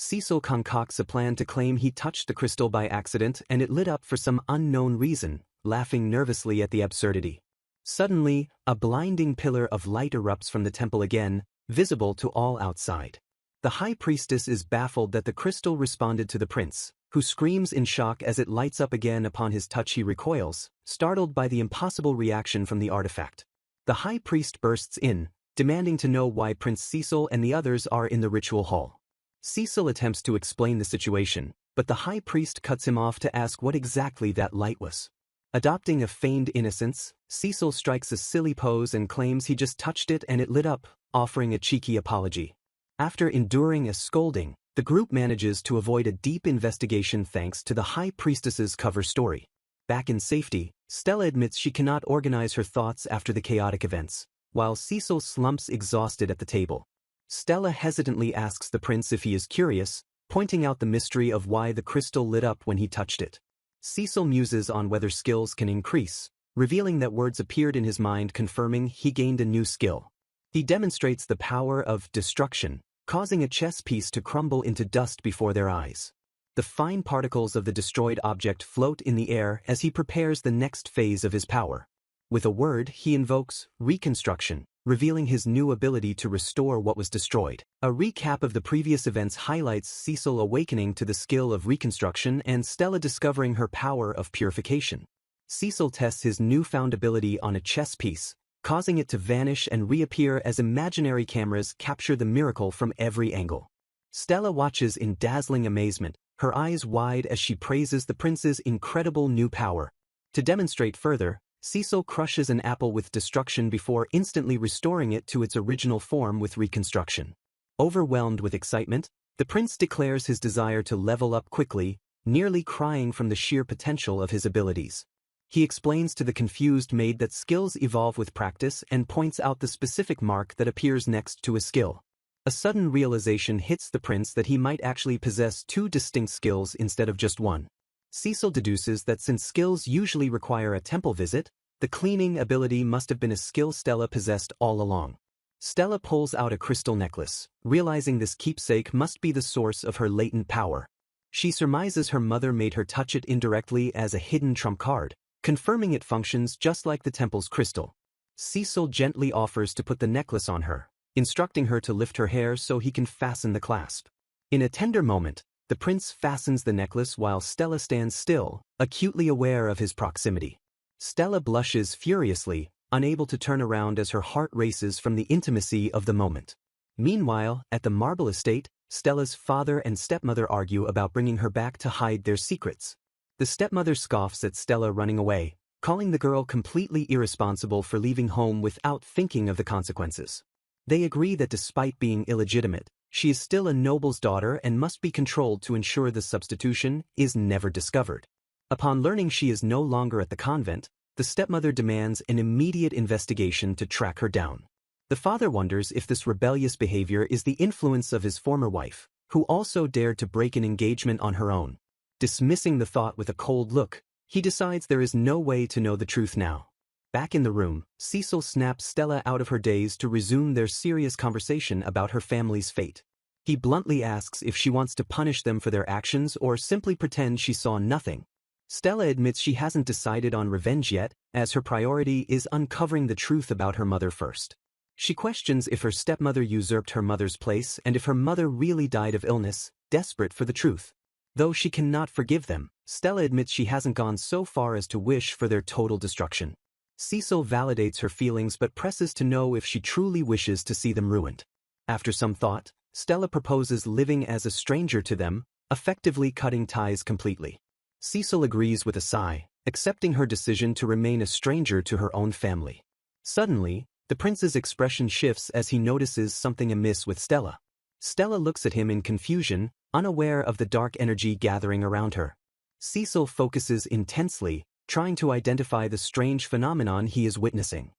Cecil concocts a plan to claim he touched the crystal by accident and it lit up for some unknown reason, laughing nervously at the absurdity. Suddenly, a blinding pillar of light erupts from the temple again, visible to all outside. The High Priestess is baffled that the crystal responded to the prince, who screams in shock as it lights up again upon his touch. He recoils, startled by the impossible reaction from the artifact. The High Priest bursts in, demanding to know why Prince Cecil and the others are in the ritual hall. Cecil attempts to explain the situation, but the High Priest cuts him off to ask what exactly that light was. Adopting a feigned innocence, Cecil strikes a silly pose and claims he just touched it and it lit up, offering a cheeky apology. After enduring a scolding, the The group manages to avoid a deep investigation thanks to the High Priestess's cover story. Back in safety, Stella admits she cannot organize her thoughts after the chaotic events, while Cecil slumps exhausted at the table. Stella hesitantly asks the prince if he is curious, pointing out the mystery of why the crystal lit up when he touched it. Cecil muses on whether skills can increase, revealing that words appeared in his mind confirming he gained a new skill. He demonstrates the power of destruction, causing a chess piece to crumble into dust before their eyes. The fine particles of the destroyed object float in the air as he prepares the next phase of his power. With a word, he invokes reconstruction, revealing his new ability to restore what was destroyed. A recap of the previous events highlights Cecil awakening to the skill of reconstruction and Stella discovering her power of purification. Cecil tests his newfound ability on a chess piece, causing it to vanish and reappear as imaginary cameras capture the miracle from every angle. Stella watches in dazzling amazement, her eyes wide as she praises the prince's incredible new power. To demonstrate further, Cecil crushes an apple with destruction before instantly restoring it to its original form with reconstruction. Overwhelmed with excitement, the prince declares his desire to level up quickly, nearly crying from the sheer potential of his abilities. He explains to the confused maid that skills evolve with practice and points out the specific mark that appears next to a skill. A sudden realization hits the prince that he might actually possess two distinct skills instead of just one. Cecil deduces that since skills usually require a temple visit, the cleaning ability must have been a skill Stella possessed all along. Stella pulls out a crystal necklace, realizing this keepsake must be the source of her latent power. She surmises her mother made her touch it indirectly as a hidden trump card, confirming it functions just like the temple's crystal. Cecil gently offers to put the necklace on her, instructing her to lift her hair so he can fasten the clasp. In a tender moment, the prince fastens the necklace while Stella stands still, acutely aware of his proximity. Stella blushes furiously, unable to turn around as her heart races from the intimacy of the moment. Meanwhile, at the marble estate, Stella's father and stepmother argue about bringing her back to hide their secrets. The stepmother scoffs at Stella running away, calling the girl completely irresponsible for leaving home without thinking of the consequences. They agree that despite being illegitimate, she is still a noble's daughter and must be controlled to ensure the substitution is never discovered. Upon learning she is no longer at the convent, the stepmother demands an immediate investigation to track her down. The father wonders if this rebellious behavior is the influence of his former wife, who also dared to break an engagement on her own. Dismissing the thought with a cold look, he decides there is no way to know the truth now. Back in the room, Cecil snaps Stella out of her daze to resume their serious conversation about her family's fate. He bluntly asks if she wants to punish them for their actions or simply pretend she saw nothing. Stella admits she hasn't decided on revenge yet, as her priority is uncovering the truth about her mother first. She questions if her stepmother usurped her mother's place and if her mother really died of illness, desperate for the truth. Though she cannot forgive them, Stella admits she hasn't gone so far as to wish for their total destruction. Cecil validates her feelings but presses to know if she truly wishes to see them ruined. After some thought, Stella proposes living as a stranger to them, effectively cutting ties completely. Cecil agrees with a sigh, accepting her decision to remain a stranger to her own family. Suddenly, the prince's expression shifts as he notices something amiss with Stella. Stella looks at him in confusion, unaware of the dark energy gathering around her. Cecil focuses intensely, trying to identify the strange phenomenon he is witnessing.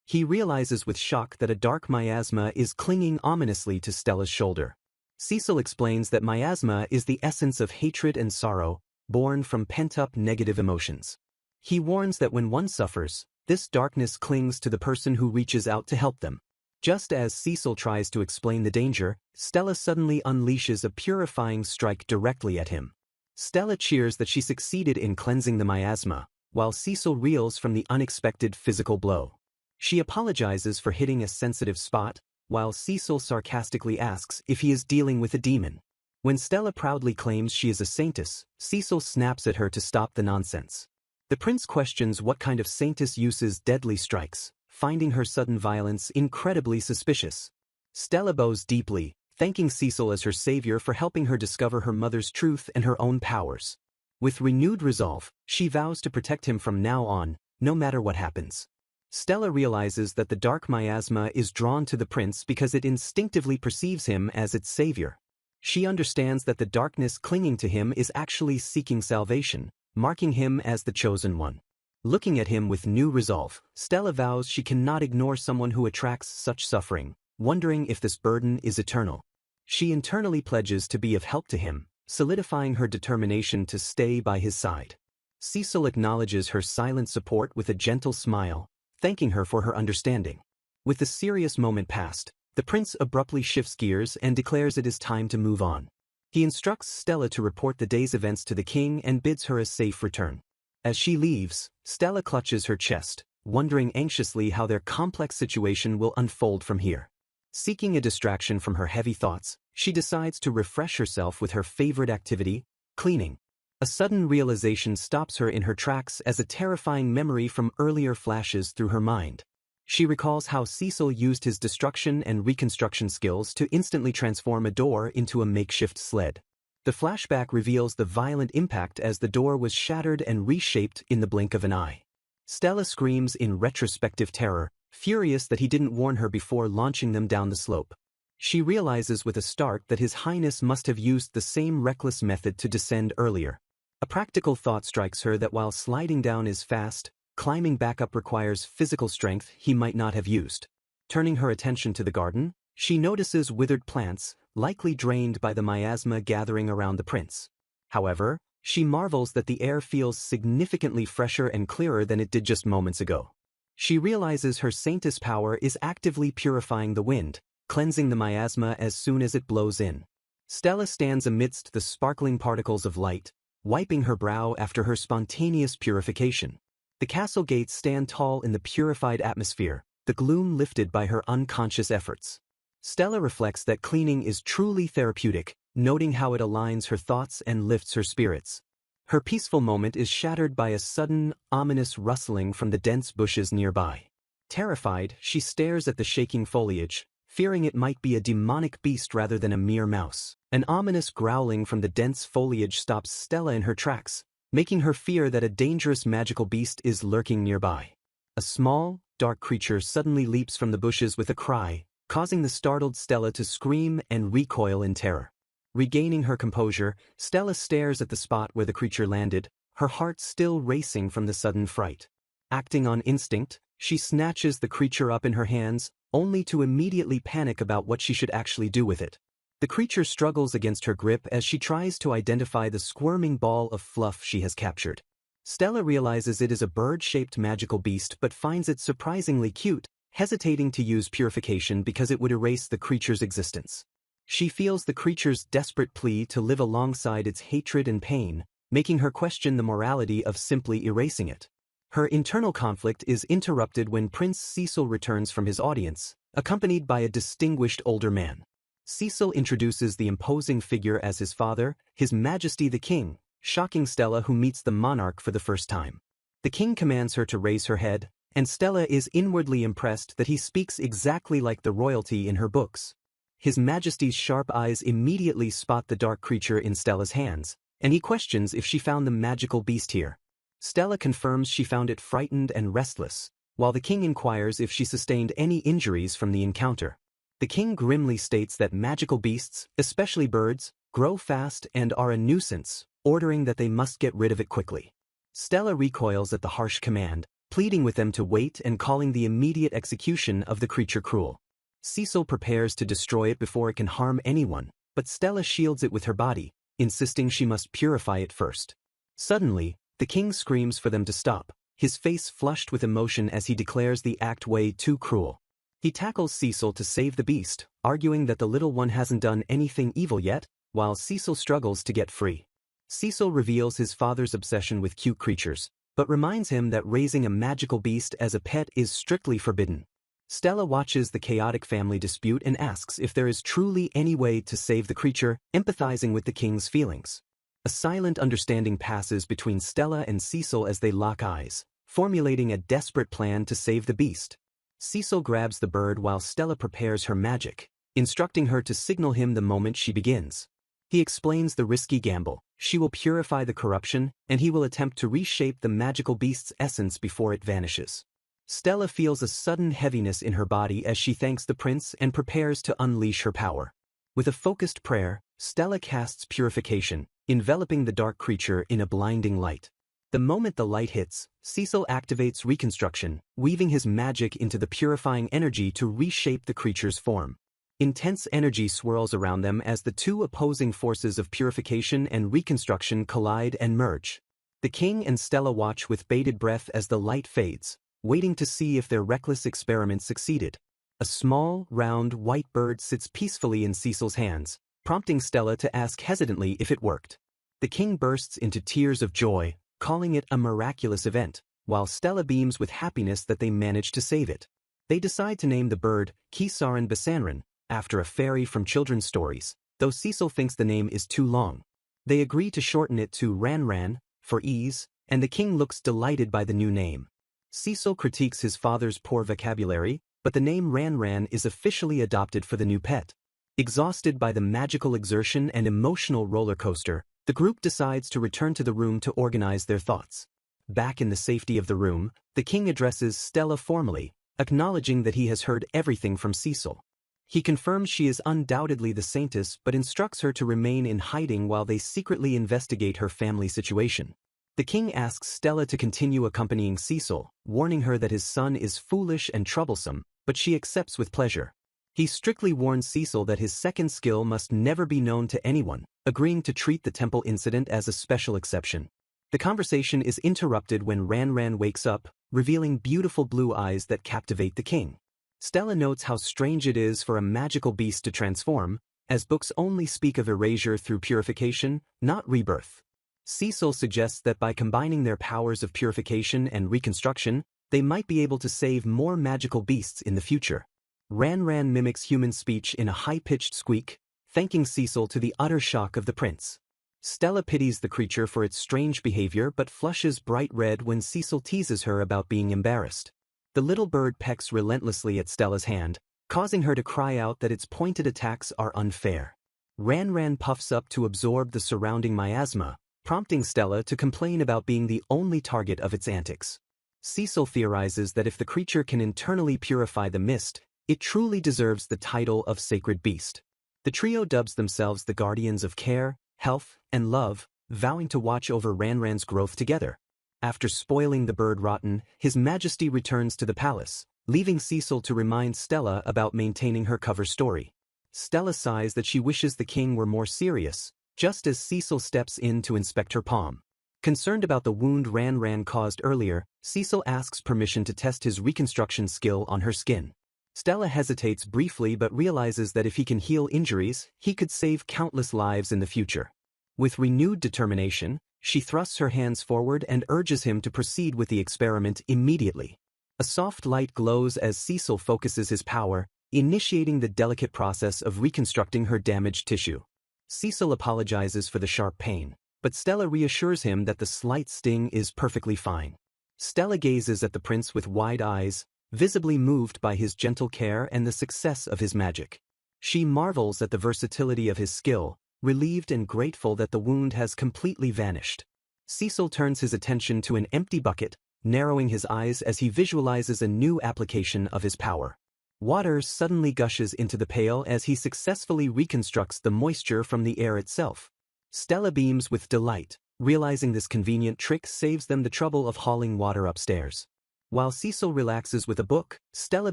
He realizes with shock that a dark miasma is clinging ominously to Stella's shoulder. Cecil explains that miasma is the essence of hatred and sorrow, born from pent-up negative emotions. He warns that when one suffers, this darkness clings to the person who reaches out to help them. Just as Cecil tries to explain the danger, Stella suddenly unleashes a purifying strike directly at him. Stella cheers that she succeeded in cleansing the miasma, while Cecil reels from the unexpected physical blow. She apologizes for hitting a sensitive spot, while Cecil sarcastically asks if he is dealing with a demon. When Stella proudly claims she is a saintess, Cecil snaps at her to stop the nonsense. The prince questions what kind of saintess uses deadly strikes, finding her sudden violence incredibly suspicious. Stella bows deeply, thanking Cecil as her savior for helping her discover her mother's truth and her own powers. With renewed resolve, she vows to protect him from now on, no matter what happens. Stella realizes that the dark miasma is drawn to the prince because it instinctively perceives him as its savior. She understands that the darkness clinging to him is actually seeking salvation, marking him as the chosen one. Looking at him with new resolve, Stella vows she cannot ignore someone who attracts such suffering, wondering if this burden is eternal. She internally pledges to be of help to him, solidifying her determination to stay by his side. Cecil acknowledges her silent support with a gentle smile, thanking her for her understanding. With the serious moment past, the prince abruptly shifts gears and declares it is time to move on. He instructs Stella to report the day's events to the king and bids her a safe return. As she leaves, Stella clutches her chest, wondering anxiously how their complex situation will unfold from here. Seeking a distraction from her heavy thoughts, she decides to refresh herself with her favorite activity, cleaning. A sudden realization stops her in her tracks as a terrifying memory from earlier flashes through her mind. She recalls how Cecil used his destruction and reconstruction skills to instantly transform a door into a makeshift sled. The flashback reveals the violent impact as the door was shattered and reshaped in the blink of an eye. Stella screams in retrospective terror, furious that he didn't warn her before launching them down the slope. She realizes with a start that His Highness must have used the same reckless method to descend earlier. A practical thought strikes her that while sliding down is fast, climbing back up requires physical strength he might not have used. Turning her attention to the garden, she notices withered plants, likely drained by the miasma gathering around the prince. However, she marvels that the air feels significantly fresher and clearer than it did just moments ago. She realizes her saintess power is actively purifying the wind, cleansing the miasma as soon as it blows in. Stella stands amidst the sparkling particles of light, wiping her brow after her spontaneous purification. The castle gates stand tall in the purified atmosphere, the gloom lifted by her unconscious efforts. Stella reflects that cleaning is truly therapeutic, noting how it aligns her thoughts and lifts her spirits. Her peaceful moment is shattered by a sudden, ominous rustling from the dense bushes nearby. Terrified, she stares at the shaking foliage, fearing it might be a demonic beast rather than a mere mouse. An ominous growling from the dense foliage stops Stella in her tracks, making her fear that a dangerous magical beast is lurking nearby. A small, dark creature suddenly leaps from the bushes with a cry, causing the startled Stella to scream and recoil in terror. Regaining her composure, Stella stares at the spot where the creature landed, her heart still racing from the sudden fright. Acting on instinct, she snatches the creature up in her hands, only to immediately panic about what she should actually do with it. The creature struggles against her grip as she tries to identify the squirming ball of fluff she has captured. Stella realizes it is a bird-shaped magical beast but finds it surprisingly cute, hesitating to use purification because it would erase the creature's existence. She feels the creature's desperate plea to live alongside its hatred and pain, making her question the morality of simply erasing it. Her internal conflict is interrupted when Prince Cecil returns from his audience, accompanied by a distinguished older man. Cecil introduces the imposing figure as his father, His Majesty the King, shocking Stella, who meets the monarch for the first time. The king commands her to raise her head, and Stella is inwardly impressed that he speaks exactly like the royalty in her books. His Majesty's sharp eyes immediately spot the dark creature in Stella's hands, and he questions if she found the magical beast here. Stella confirms she found it frightened and restless, while the king inquires if she sustained any injuries from the encounter. The king grimly states that magical beasts, especially birds, grow fast and are a nuisance, ordering that they must get rid of it quickly. Stella recoils at the harsh command, pleading with them to wait and calling the immediate execution of the creature cruel. Cecil prepares to destroy it before it can harm anyone, but Stella shields it with her body, insisting she must purify it first. Suddenly, the king screams for them to stop, his face flushed with emotion as he declares the act way too cruel. He tackles Cecil to save the beast, arguing that the little one hasn't done anything evil yet, while Cecil struggles to get free. Cecil reveals his father's obsession with cute creatures, but reminds him that raising a magical beast as a pet is strictly forbidden. Stella watches the chaotic family dispute and asks if there is truly any way to save the creature, empathizing with the king's feelings. A silent understanding passes between Stella and Cecil as they lock eyes, formulating a desperate plan to save the beast. Cecil grabs the bird while Stella prepares her magic, instructing her to signal him the moment she begins. He explains the risky gamble: she will purify the corruption, and he will attempt to reshape the magical beast's essence before it vanishes. Stella feels a sudden heaviness in her body as she thanks the prince and prepares to unleash her power. With a focused prayer, Stella casts purification, enveloping the dark creature in a blinding light. The moment the light hits, Cecil activates reconstruction, weaving his magic into the purifying energy to reshape the creature's form. Intense energy swirls around them as the two opposing forces of purification and reconstruction collide and merge. The king and Stella watch with bated breath as the light fades, waiting to see if their reckless experiment succeeded. A small, round, white bird sits peacefully in Cecil's hands, prompting Stella to ask hesitantly if it worked. The king bursts into tears of joy, calling it a miraculous event, while Stella beams with happiness that they managed to save it. They decide to name the bird Kisaran Basanran, after a fairy from children's stories, though Cecil thinks the name is too long. They agree to shorten it to Ranran, for ease, and the king looks delighted by the new name. Cecil critiques his father's poor vocabulary, but the name Ranran is officially adopted for the new pet. Exhausted by the magical exertion and emotional roller coaster, the group decides to return to the room to organize their thoughts. Back in the safety of the room, the king addresses Stella formally, acknowledging that he has heard everything from Cecil. He confirms she is undoubtedly the saintess but instructs her to remain in hiding while they secretly investigate her family situation. The king asks Stella to continue accompanying Cecil, warning her that his son is foolish and troublesome, but she accepts with pleasure. He strictly warns Cecil that his second skill must never be known to anyone, agreeing to treat the temple incident as a special exception. The conversation is interrupted when Ranran wakes up, revealing beautiful blue eyes that captivate the king. Stella notes how strange it is for a magical beast to transform, as books only speak of erasure through purification, not rebirth. Cecil suggests that by combining their powers of purification and reconstruction, they might be able to save more magical beasts in the future. Ranran mimics human speech in a high-pitched squeak, thanking Cecil to the utter shock of the prince. Stella pities the creature for its strange behavior but flushes bright red when Cecil teases her about being embarrassed. The little bird pecks relentlessly at Stella's hand, causing her to cry out that its pointed attacks are unfair. Ranran puffs up to absorb the surrounding miasma, prompting Stella to complain about being the only target of its antics. Cecil theorizes that if the creature can internally purify the mist, it truly deserves the title of sacred beast. The trio dubs themselves the guardians of care, health, and love, vowing to watch over Ranran's growth together. After spoiling the bird rotten, His Majesty returns to the palace, leaving Cecil to remind Stella about maintaining her cover story. Stella sighs that she wishes the king were more serious, just as Cecil steps in to inspect her palm. Concerned about the wound Ranran caused earlier, Cecil asks permission to test his reconstruction skill on her skin. Stella hesitates briefly but realizes that if he can heal injuries, he could save countless lives in the future. With renewed determination, she thrusts her hands forward and urges him to proceed with the experiment immediately. A soft light glows as Cecil focuses his power, initiating the delicate process of reconstructing her damaged tissue. Cecil apologizes for the sharp pain, but Stella reassures him that the slight sting is perfectly fine. Stella gazes at the prince with wide eyes, visibly moved by his gentle care and the success of his magic. She marvels at the versatility of his skill, relieved and grateful that the wound has completely vanished. Cecil turns his attention to an empty bucket, narrowing his eyes as he visualizes a new application of his power. Water suddenly gushes into the pail as he successfully reconstructs the moisture from the air itself. Stella beams with delight, realizing this convenient trick saves them the trouble of hauling water upstairs. While Cecil relaxes with a book, Stella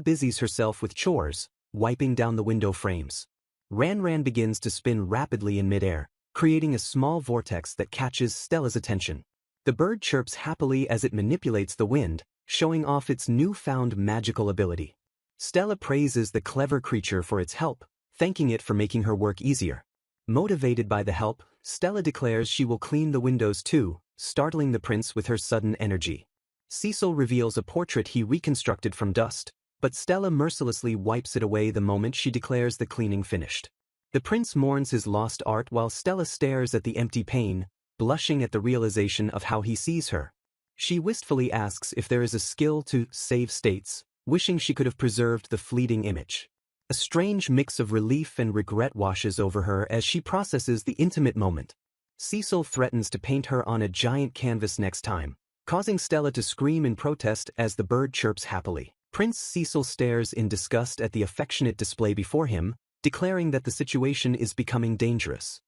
busies herself with chores, wiping down the window frames. Ranran begins to spin rapidly in midair, creating a small vortex that catches Stella's attention. The bird chirps happily as it manipulates the wind, showing off its newfound magical ability. Stella praises the clever creature for its help, thanking it for making her work easier. Motivated by the help, Stella declares she will clean the windows too, startling the prince with her sudden energy. Cecil reveals a portrait he reconstructed from dust, but Stella mercilessly wipes it away the moment she declares the cleaning finished. The prince mourns his lost art while Stella stares at the empty pane, blushing at the realization of how he sees her. She wistfully asks if there is a skill to save states, wishing she could have preserved the fleeting image. A strange mix of relief and regret washes over her as she processes the intimate moment. Cecil threatens to paint her on a giant canvas next time, causing Stella to scream in protest as the bird chirps happily. Prince Cecil stares in disgust at the affectionate display before him, declaring that the situation is becoming dangerous.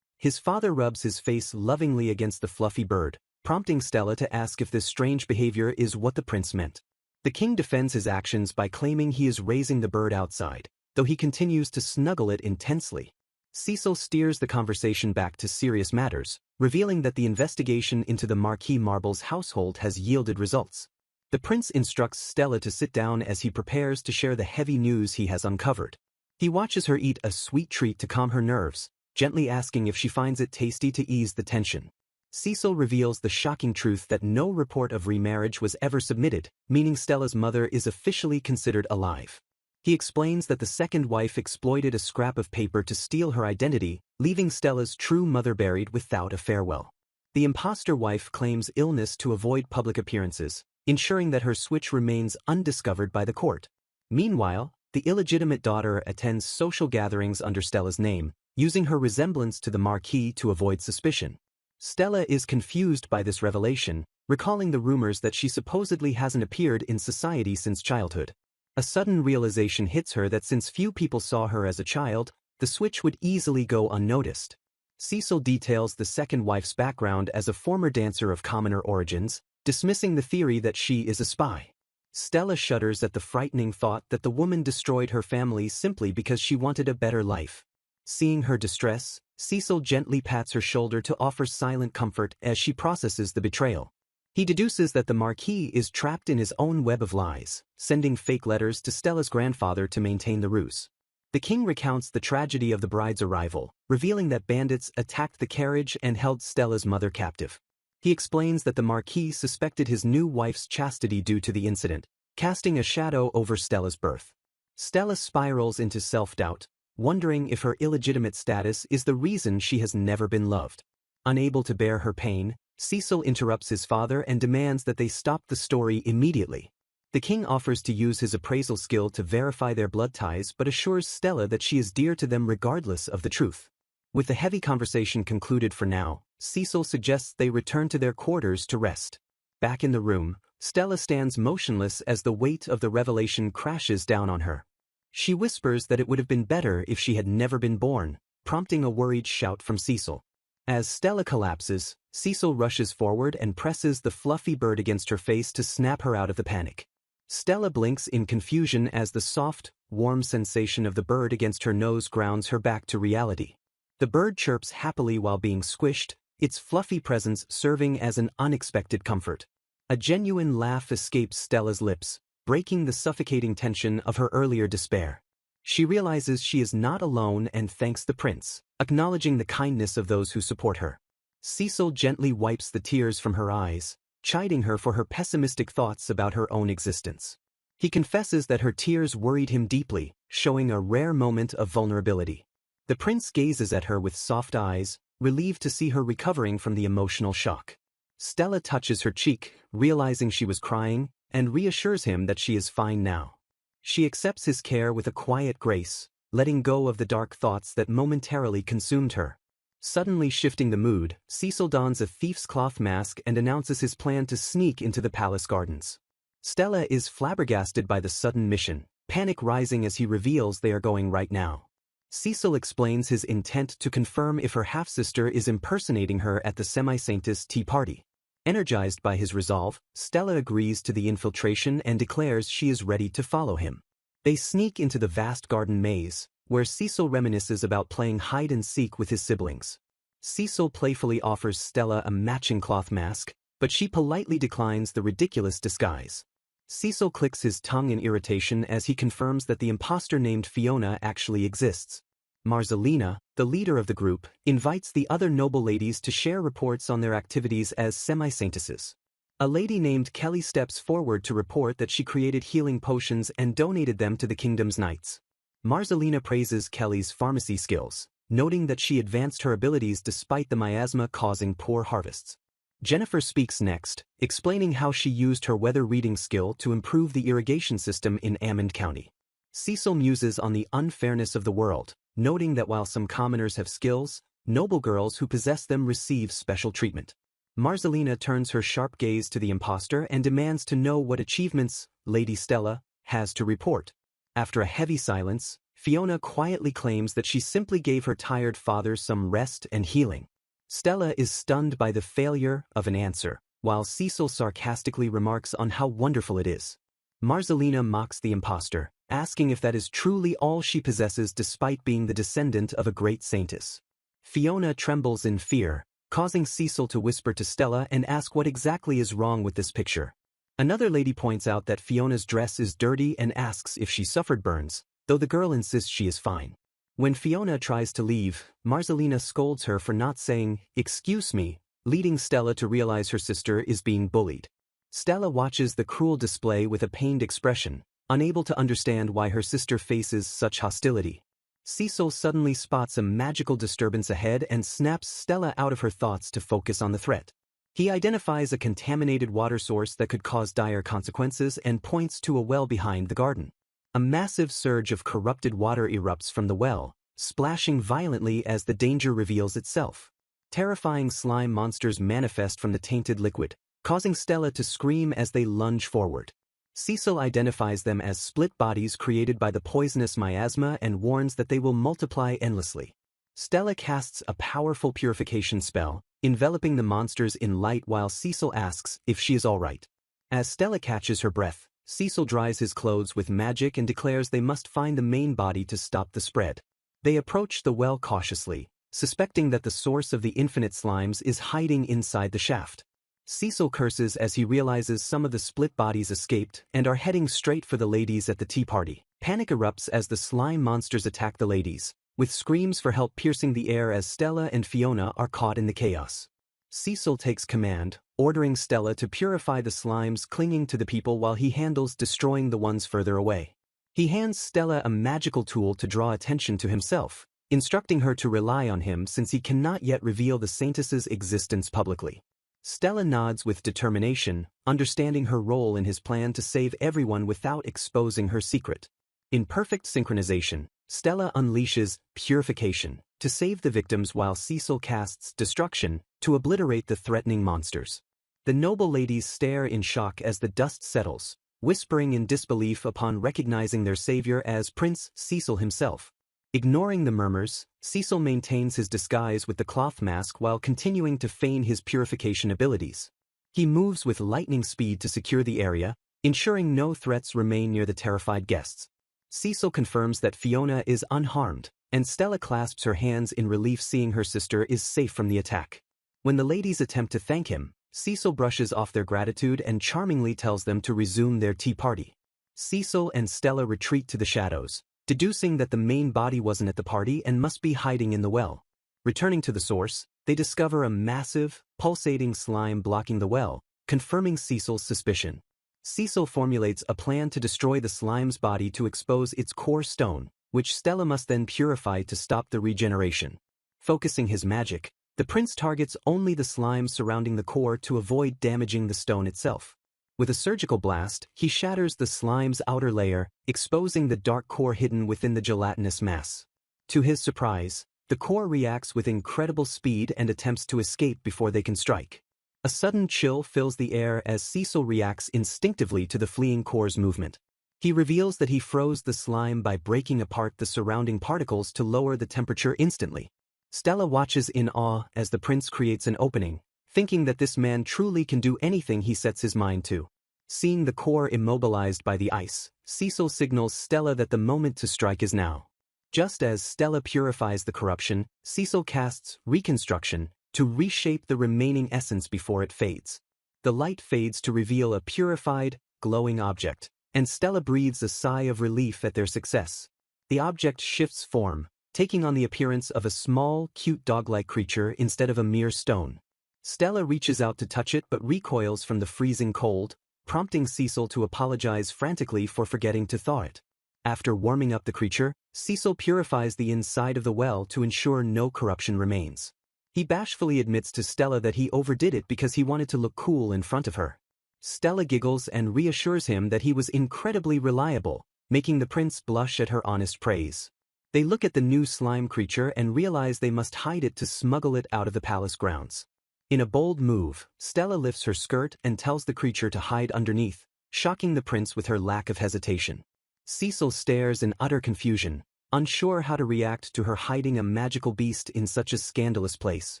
His father rubs his face lovingly against the fluffy bird, prompting Stella to ask if this strange behavior is what the prince meant. The king defends his actions by claiming he is raising the bird outside, though he continues to snuggle it intensely. Cecil steers the conversation back to serious matters, revealing that the investigation into the Marquis Marble's household has yielded results. The prince instructs Stella to sit down as he prepares to share the heavy news he has uncovered. He watches her eat a sweet treat to calm her nerves, gently asking if she finds it tasty to ease the tension. Cecil reveals the shocking truth that no report of remarriage was ever submitted, meaning Stella's mother is officially considered alive. He explains that the second wife exploited a scrap of paper to steal her identity, leaving Stella's true mother buried without a farewell. The imposter wife claims illness to avoid public appearances, ensuring that her switch remains undiscovered by the court. Meanwhile, the illegitimate daughter attends social gatherings under Stella's name, using her resemblance to the Marquis to avoid suspicion. Stella is confused by this revelation, recalling the rumors that she supposedly hasn't appeared in society since childhood. A sudden realization hits her that since few people saw her as a child, the switch would easily go unnoticed. Cecil details the second wife's background as a former dancer of commoner origins, dismissing the theory that she is a spy. Stella shudders at the frightening thought that the woman destroyed her family simply because she wanted a better life. Seeing her distress, Cecil gently pats her shoulder to offer silent comfort as she processes the betrayal. He deduces that the Marquis is trapped in his own web of lies, sending fake letters to Stella's grandfather to maintain the ruse. The king recounts the tragedy of the bride's arrival, revealing that bandits attacked the carriage and held Stella's mother captive. He explains that the Marquis suspected his new wife's chastity due to the incident, casting a shadow over Stella's birth. Stella spirals into self-doubt, wondering if her illegitimate status is the reason she has never been loved. Unable to bear her pain, Cecil interrupts his father and demands that they stop the story immediately. The king offers to use his appraisal skill to verify their blood ties but assures Stella that she is dear to them regardless of the truth. With the heavy conversation concluded for now, Cecil suggests they return to their quarters to rest. Back in the room, Stella stands motionless as the weight of the revelation crashes down on her. She whispers that it would have been better if she had never been born, prompting a worried shout from Cecil. As Stella collapses, Cecil rushes forward and presses the fluffy bird against her face to snap her out of the panic. Stella blinks in confusion as the soft, warm sensation of the bird against her nose grounds her back to reality. The bird chirps happily while being squished, its fluffy presence serving as an unexpected comfort. A genuine laugh escapes Stella's lips, breaking the suffocating tension of her earlier despair. She realizes she is not alone and thanks the prince, acknowledging the kindness of those who support her. Cecil gently wipes the tears from her eyes, chiding her for her pessimistic thoughts about her own existence. He confesses that her tears worried him deeply, showing a rare moment of vulnerability. The prince gazes at her with soft eyes, relieved to see her recovering from the emotional shock. Stella touches her cheek, realizing she was crying, and reassures him that she is fine now. She accepts his care with a quiet grace, letting go of the dark thoughts that momentarily consumed her. Suddenly shifting the mood, Cecil dons a thief's cloth mask and announces his plan to sneak into the palace gardens. Stella is flabbergasted by the sudden mission, panic rising as he reveals they are going right now. Cecil explains his intent to confirm if her half-sister is impersonating her at the Semi-Saintess tea party. Energized by his resolve, Stella agrees to the infiltration and declares she is ready to follow him. They sneak into the vast garden maze, where Cecil reminisces about playing hide-and-seek with his siblings. Cecil playfully offers Stella a matching cloth mask, but she politely declines the ridiculous disguise. Cecil clicks his tongue in irritation as he confirms that the imposter named Fiona actually exists. Marcelina, the leader of the group, invites the other noble ladies to share reports on their activities as semi-saintesses. A lady named Kelly steps forward to report that she created healing potions and donated them to the kingdom's knights. Marcelina praises Kelly's pharmacy skills, noting that she advanced her abilities despite the miasma causing poor harvests. Jennifer speaks next, explaining how she used her weather reading skill to improve the irrigation system in Ammon County. Cecil muses on the unfairness of the world, noting that while some commoners have skills, noble girls who possess them receive special treatment. Marcelina turns her sharp gaze to the imposter and demands to know what achievements Lady Stella has to report. After a heavy silence, Fiona quietly claims that she simply gave her tired father some rest and healing. Stella is stunned by the failure of an answer, while Cecil sarcastically remarks on how wonderful it is. Marcelina mocks the impostor, asking if that is truly all she possesses despite being the descendant of a great saintess. Fiona trembles in fear, causing Cecil to whisper to Stella and ask what exactly is wrong with this picture. Another lady points out that Fiona's dress is dirty and asks if she suffered burns, though the girl insists she is fine. When Fiona tries to leave, Marcelina scolds her for not saying, "Excuse me," leading Stella to realize her sister is being bullied. Stella watches the cruel display with a pained expression, unable to understand why her sister faces such hostility. Cecil suddenly spots a magical disturbance ahead and snaps Stella out of her thoughts to focus on the threat. He identifies a contaminated water source that could cause dire consequences and points to a well behind the garden. A massive surge of corrupted water erupts from the well, splashing violently as the danger reveals itself. Terrifying slime monsters manifest from the tainted liquid, causing Stella to scream as they lunge forward. Cecil identifies them as split bodies created by the poisonous miasma and warns that they will multiply endlessly. Stella casts a powerful purification spell, enveloping the monsters in light while Cecil asks if she is all right. As Stella catches her breath, Cecil dries his clothes with magic and declares they must find the main body to stop the spread. They approach the well cautiously, suspecting that the source of the infinite slimes is hiding inside the shaft. Cecil curses as he realizes some of the split bodies escaped and are heading straight for the ladies at the tea party. Panic erupts as the slime monsters attack the ladies, with screams for help piercing the air as Stella and Fiona are caught in the chaos. Cecil takes command, ordering Stella to purify the slimes clinging to the people while he handles destroying the ones further away. He hands Stella a magical tool to draw attention to himself, instructing her to rely on him since he cannot yet reveal the saintess's existence publicly. Stella nods with determination, understanding her role in his plan to save everyone without exposing her secret. In perfect synchronization, Stella unleashes purification to save the victims while Cecil casts destruction to obliterate the threatening monsters. The noble ladies stare in shock as the dust settles, whispering in disbelief upon recognizing their savior as Prince Cecil himself. Ignoring the murmurs, Cecil maintains his disguise with the cloth mask while continuing to feign his purification abilities. He moves with lightning speed to secure the area, ensuring no threats remain near the terrified guests. Cecil confirms that Fiona is unharmed, and Stella clasps her hands in relief seeing her sister is safe from the attack. When the ladies attempt to thank him, Cecil brushes off their gratitude and charmingly tells them to resume their tea party. Cecil and Stella retreat to the shadows, deducing that the main body wasn't at the party and must be hiding in the well. Returning to the source, they discover a massive, pulsating slime blocking the well, confirming Cecil's suspicion. Cecil formulates a plan to destroy the slime's body to expose its core stone, which Stella must then purify to stop the regeneration. Focusing his magic, the prince targets only the slime surrounding the core to avoid damaging the stone itself. With a surgical blast, he shatters the slime's outer layer, exposing the dark core hidden within the gelatinous mass. To his surprise, the core reacts with incredible speed and attempts to escape before they can strike. A sudden chill fills the air as Cecil reacts instinctively to the fleeing core's movement. He reveals that he froze the slime by breaking apart the surrounding particles to lower the temperature instantly. Stella watches in awe as the prince creates an opening, thinking that this man truly can do anything he sets his mind to. Seeing the core immobilized by the ice, Cecil signals Stella that the moment to strike is now. Just as Stella purifies the corruption, Cecil casts Reconstruction to reshape the remaining essence before it fades. The light fades to reveal a purified, glowing object, and Stella breathes a sigh of relief at their success. The object shifts form, taking on the appearance of a small, cute dog-like creature instead of a mere stone. Stella reaches out to touch it but recoils from the freezing cold, prompting Cecil to apologize frantically for forgetting to thaw it. After warming up the creature, Cecil purifies the inside of the well to ensure no corruption remains. He bashfully admits to Stella that he overdid it because he wanted to look cool in front of her. Stella giggles and reassures him that he was incredibly reliable, making the prince blush at her honest praise. They look at the new slime creature and realize they must hide it to smuggle it out of the palace grounds. In a bold move, Stella lifts her skirt and tells the creature to hide underneath, shocking the prince with her lack of hesitation. Cecil stares in utter confusion, unsure how to react to her hiding a magical beast in such a scandalous place.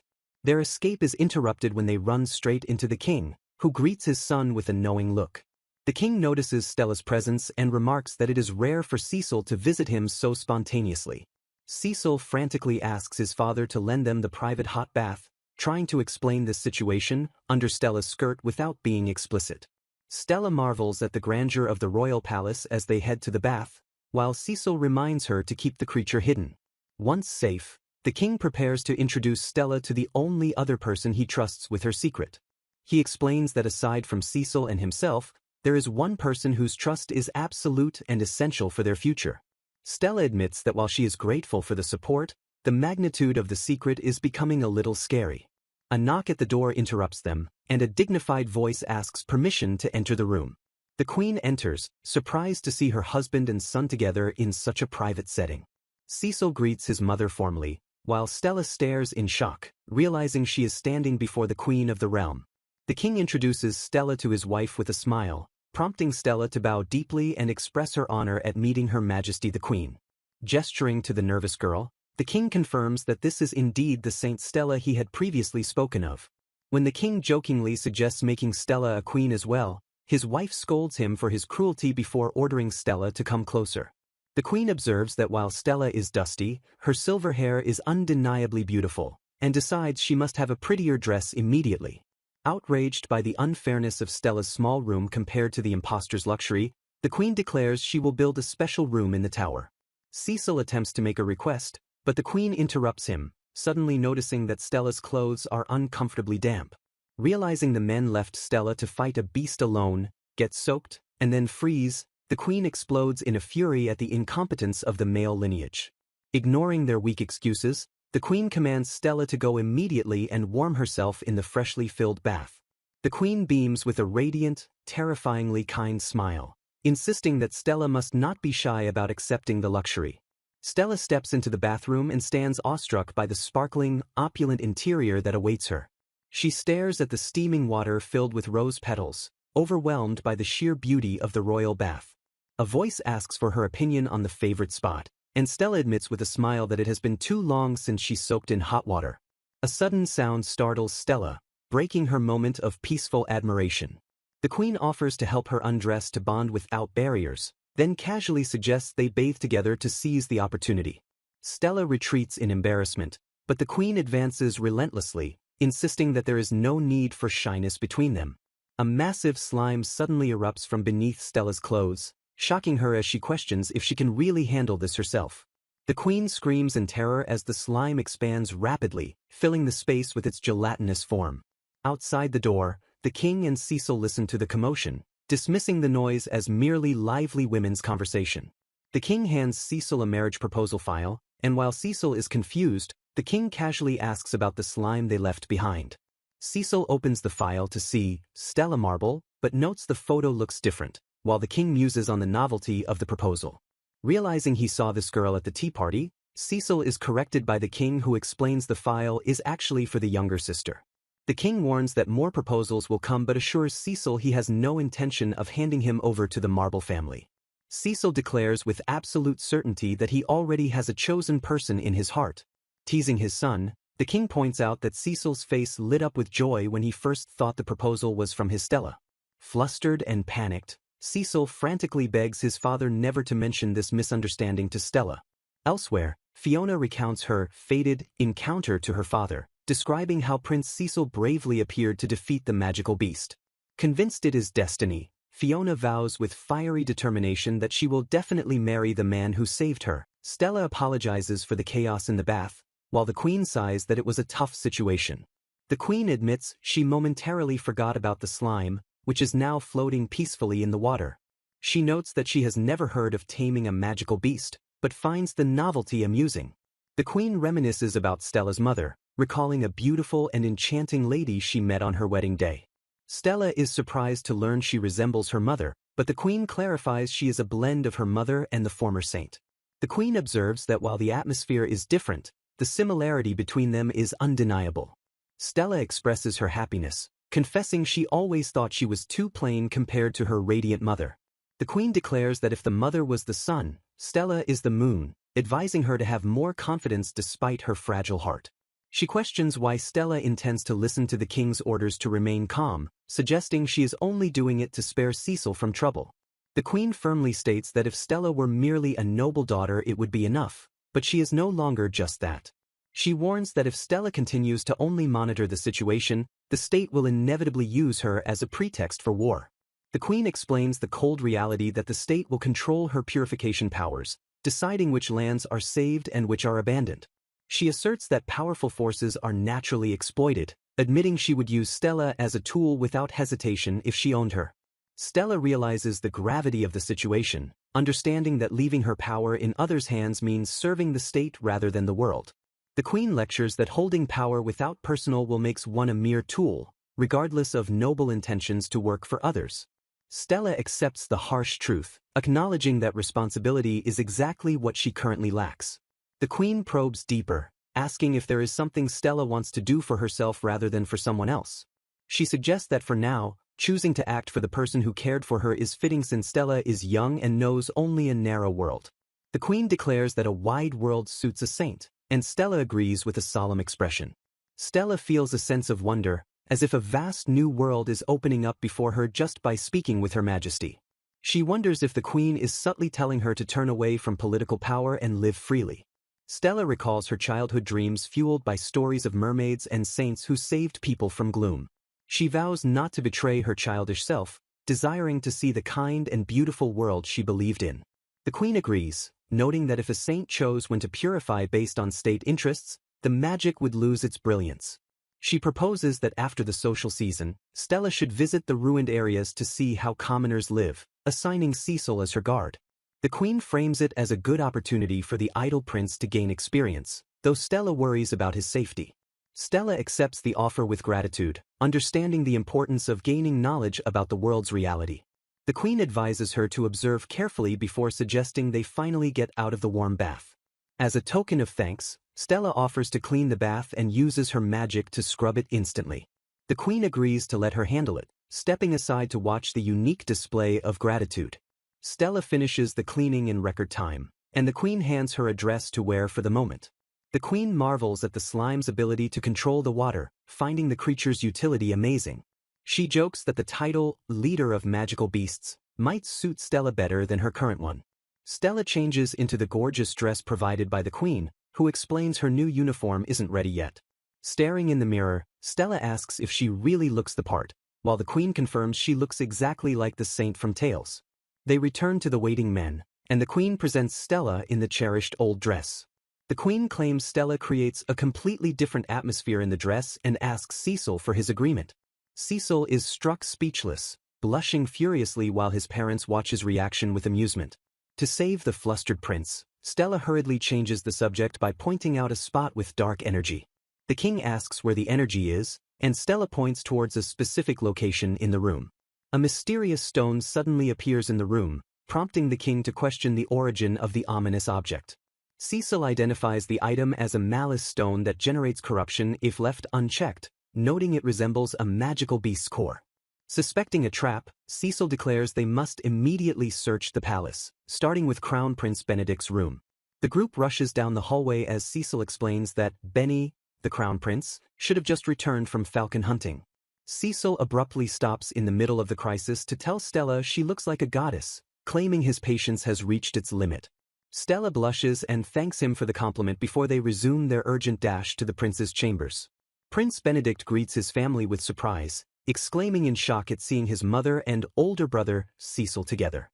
Their escape is interrupted when they run straight into the king, who greets his son with a knowing look. The king notices Stella's presence and remarks that it is rare for Cecil to visit him so spontaneously. Cecil frantically asks his father to lend them the private hot bath, trying to explain this situation under Stella's skirt without being explicit. Stella marvels at the grandeur of the royal palace as they head to the bath, while Cecil reminds her to keep the creature hidden. Once safe, the king prepares to introduce Stella to the only other person he trusts with her secret. He explains that aside from Cecil and himself, there is one person whose trust is absolute and essential for their future. Stella admits that while she is grateful for the support, the magnitude of the secret is becoming a little scary. A knock at the door interrupts them, and a dignified voice asks permission to enter the room. The queen enters, surprised to see her husband and son together in such a private setting. Cecil greets his mother formally, while Stella stares in shock, realizing she is standing before the queen of the realm. The king introduces Stella to his wife with a smile, prompting Stella to bow deeply and express her honor at meeting Her Majesty the Queen. Gesturing to the nervous girl, the king confirms that this is indeed the Saint Stella he had previously spoken of. When the king jokingly suggests making Stella a queen as well, his wife scolds him for his cruelty before ordering Stella to come closer. The queen observes that while Stella is dusty, her silver hair is undeniably beautiful, and decides she must have a prettier dress immediately. Outraged by the unfairness of Stella's small room compared to the impostor's luxury, the queen declares she will build a special room in the tower. Cecil attempts to make a request, but the queen interrupts him, suddenly noticing that Stella's clothes are uncomfortably damp. Realizing the men left Stella to fight a beast alone, get soaked, and then freeze, the queen explodes in a fury at the incompetence of the male lineage. Ignoring their weak excuses, the queen commands Stella to go immediately and warm herself in the freshly filled bath. The queen beams with a radiant, terrifyingly kind smile, insisting that Stella must not be shy about accepting the luxury. Stella steps into the bathroom and stands awestruck by the sparkling, opulent interior that awaits her. She stares at the steaming water filled with rose petals, overwhelmed by the sheer beauty of the royal bath. A voice asks for her opinion on the favorite spot, and Stella admits with a smile that it has been too long since she soaked in hot water. A sudden sound startles Stella, breaking her moment of peaceful admiration. The queen offers to help her undress to bond without barriers, then casually suggests they bathe together to seize the opportunity. Stella retreats in embarrassment, but the queen advances relentlessly, insisting that there is no need for shyness between them. A massive slime suddenly erupts from beneath Stella's clothes, shocking her as she questions if she can really handle this herself. The queen screams in terror as the slime expands rapidly, filling the space with its gelatinous form. Outside the door, the king and Cecil listen to the commotion, dismissing the noise as merely lively women's conversation. The king hands Cecil a marriage proposal file, and while Cecil is confused, the king casually asks about the slime they left behind. Cecil opens the file to see Stella Marble, but notes the photo looks different, while the king muses on the novelty of the proposal. Realizing he saw this girl at the tea party, Cecil is corrected by the king, who explains the file is actually for the younger sister. The king warns that more proposals will come but assures Cecil he has no intention of handing him over to the Marble family. Cecil declares with absolute certainty that he already has a chosen person in his heart. Teasing his son, the king points out that Cecil's face lit up with joy when he first thought the proposal was from his Stella. Flustered and panicked, Cecil frantically begs his father never to mention this misunderstanding to Stella. Elsewhere, Fiona recounts her fated encounter to her father, describing how Prince Cecil bravely appeared to defeat the magical beast. Convinced it is destiny, Fiona vows with fiery determination that she will definitely marry the man who saved her. Stella apologizes for the chaos in the bath, while the queen sighs that it was a tough situation. The queen admits she momentarily forgot about the slime, which is now floating peacefully in the water. She notes that she has never heard of taming a magical beast, but finds the novelty amusing. The queen reminisces about Stella's mother, recalling a beautiful and enchanting lady she met on her wedding day. Stella is surprised to learn she resembles her mother, but the queen clarifies she is a blend of her mother and the former saint. The queen observes that while the atmosphere is different, the similarity between them is undeniable. Stella expresses her happiness, confessing she always thought she was too plain compared to her radiant mother. The queen declares that if the mother was the sun, Stella is the moon, advising her to have more confidence despite her fragile heart. She questions why Stella intends to listen to the king's orders to remain calm, suggesting she is only doing it to spare Cecil from trouble. The queen firmly states that if Stella were merely a noble daughter it would be enough, but she is no longer just that. She warns that if Stella continues to only monitor the situation, the state will inevitably use her as a pretext for war. The queen explains the cold reality that the state will control her purification powers, deciding which lands are saved and which are abandoned. She asserts that powerful forces are naturally exploited, admitting she would use Stella as a tool without hesitation if she owned her. Stella realizes the gravity of the situation, understanding that leaving her power in others' hands means serving the state rather than the world. The queen lectures that holding power without personal will makes one a mere tool, regardless of noble intentions to work for others. Stella accepts the harsh truth, acknowledging that responsibility is exactly what she currently lacks. The queen probes deeper, asking if there is something Stella wants to do for herself rather than for someone else. She suggests that for now, choosing to act for the person who cared for her is fitting since Stella is young and knows only a narrow world. The queen declares that a wide world suits a saint, and Stella agrees with a solemn expression. Stella feels a sense of wonder, as if a vast new world is opening up before her just by speaking with Her Majesty. She wonders if the queen is subtly telling her to turn away from political power and live freely. Stella recalls her childhood dreams fueled by stories of mermaids and saints who saved people from gloom. She vows not to betray her childish self, desiring to see the kind and beautiful world she believed in. The queen agrees, noting that if a saint chose when to purify based on state interests, the magic would lose its brilliance. She proposes that after the social season, Stella should visit the ruined areas to see how commoners live, assigning Cecil as her guard. The queen frames it as a good opportunity for the idle prince to gain experience, though Stella worries about his safety. Stella accepts the offer with gratitude, understanding the importance of gaining knowledge about the world's reality. The queen advises her to observe carefully before suggesting they finally get out of the warm bath. As a token of thanks, Stella offers to clean the bath and uses her magic to scrub it instantly. The queen agrees to let her handle it, stepping aside to watch the unique display of gratitude. Stella finishes the cleaning in record time, and the queen hands her a dress to wear for the moment. The queen marvels at the slime's ability to control the water, finding the creature's utility amazing. She jokes that the title, Leader of Magical Beasts, might suit Stella better than her current one. Stella changes into the gorgeous dress provided by the queen, who explains her new uniform isn't ready yet. Staring in the mirror, Stella asks if she really looks the part, while the queen confirms she looks exactly like the saint from Tales. They return to the waiting men, and the queen presents Stella in the cherished old dress. The queen claims Stella creates a completely different atmosphere in the dress and asks Cecil for his agreement. Cecil is struck speechless, blushing furiously while his parents watch his reaction with amusement. To save the flustered prince, Stella hurriedly changes the subject by pointing out a spot with dark energy. The king asks where the energy is, and Stella points towards a specific location in the room. A mysterious stone suddenly appears in the room, prompting the king to question the origin of the ominous object. Cecil identifies the item as a malice stone that generates corruption if left unchecked, noting it resembles a magical beast's core. Suspecting a trap, Cecil declares they must immediately search the palace, starting with Crown Prince Benedict's room. The group rushes down the hallway as Cecil explains that Benny, the Crown Prince, should have just returned from falcon hunting. Cecil abruptly stops in the middle of the crisis to tell Stella she looks like a goddess, claiming his patience has reached its limit. Stella blushes and thanks him for the compliment before they resume their urgent dash to the prince's chambers. Prince Benedict greets his family with surprise, exclaiming in shock at seeing his mother and older brother, Cecil, together.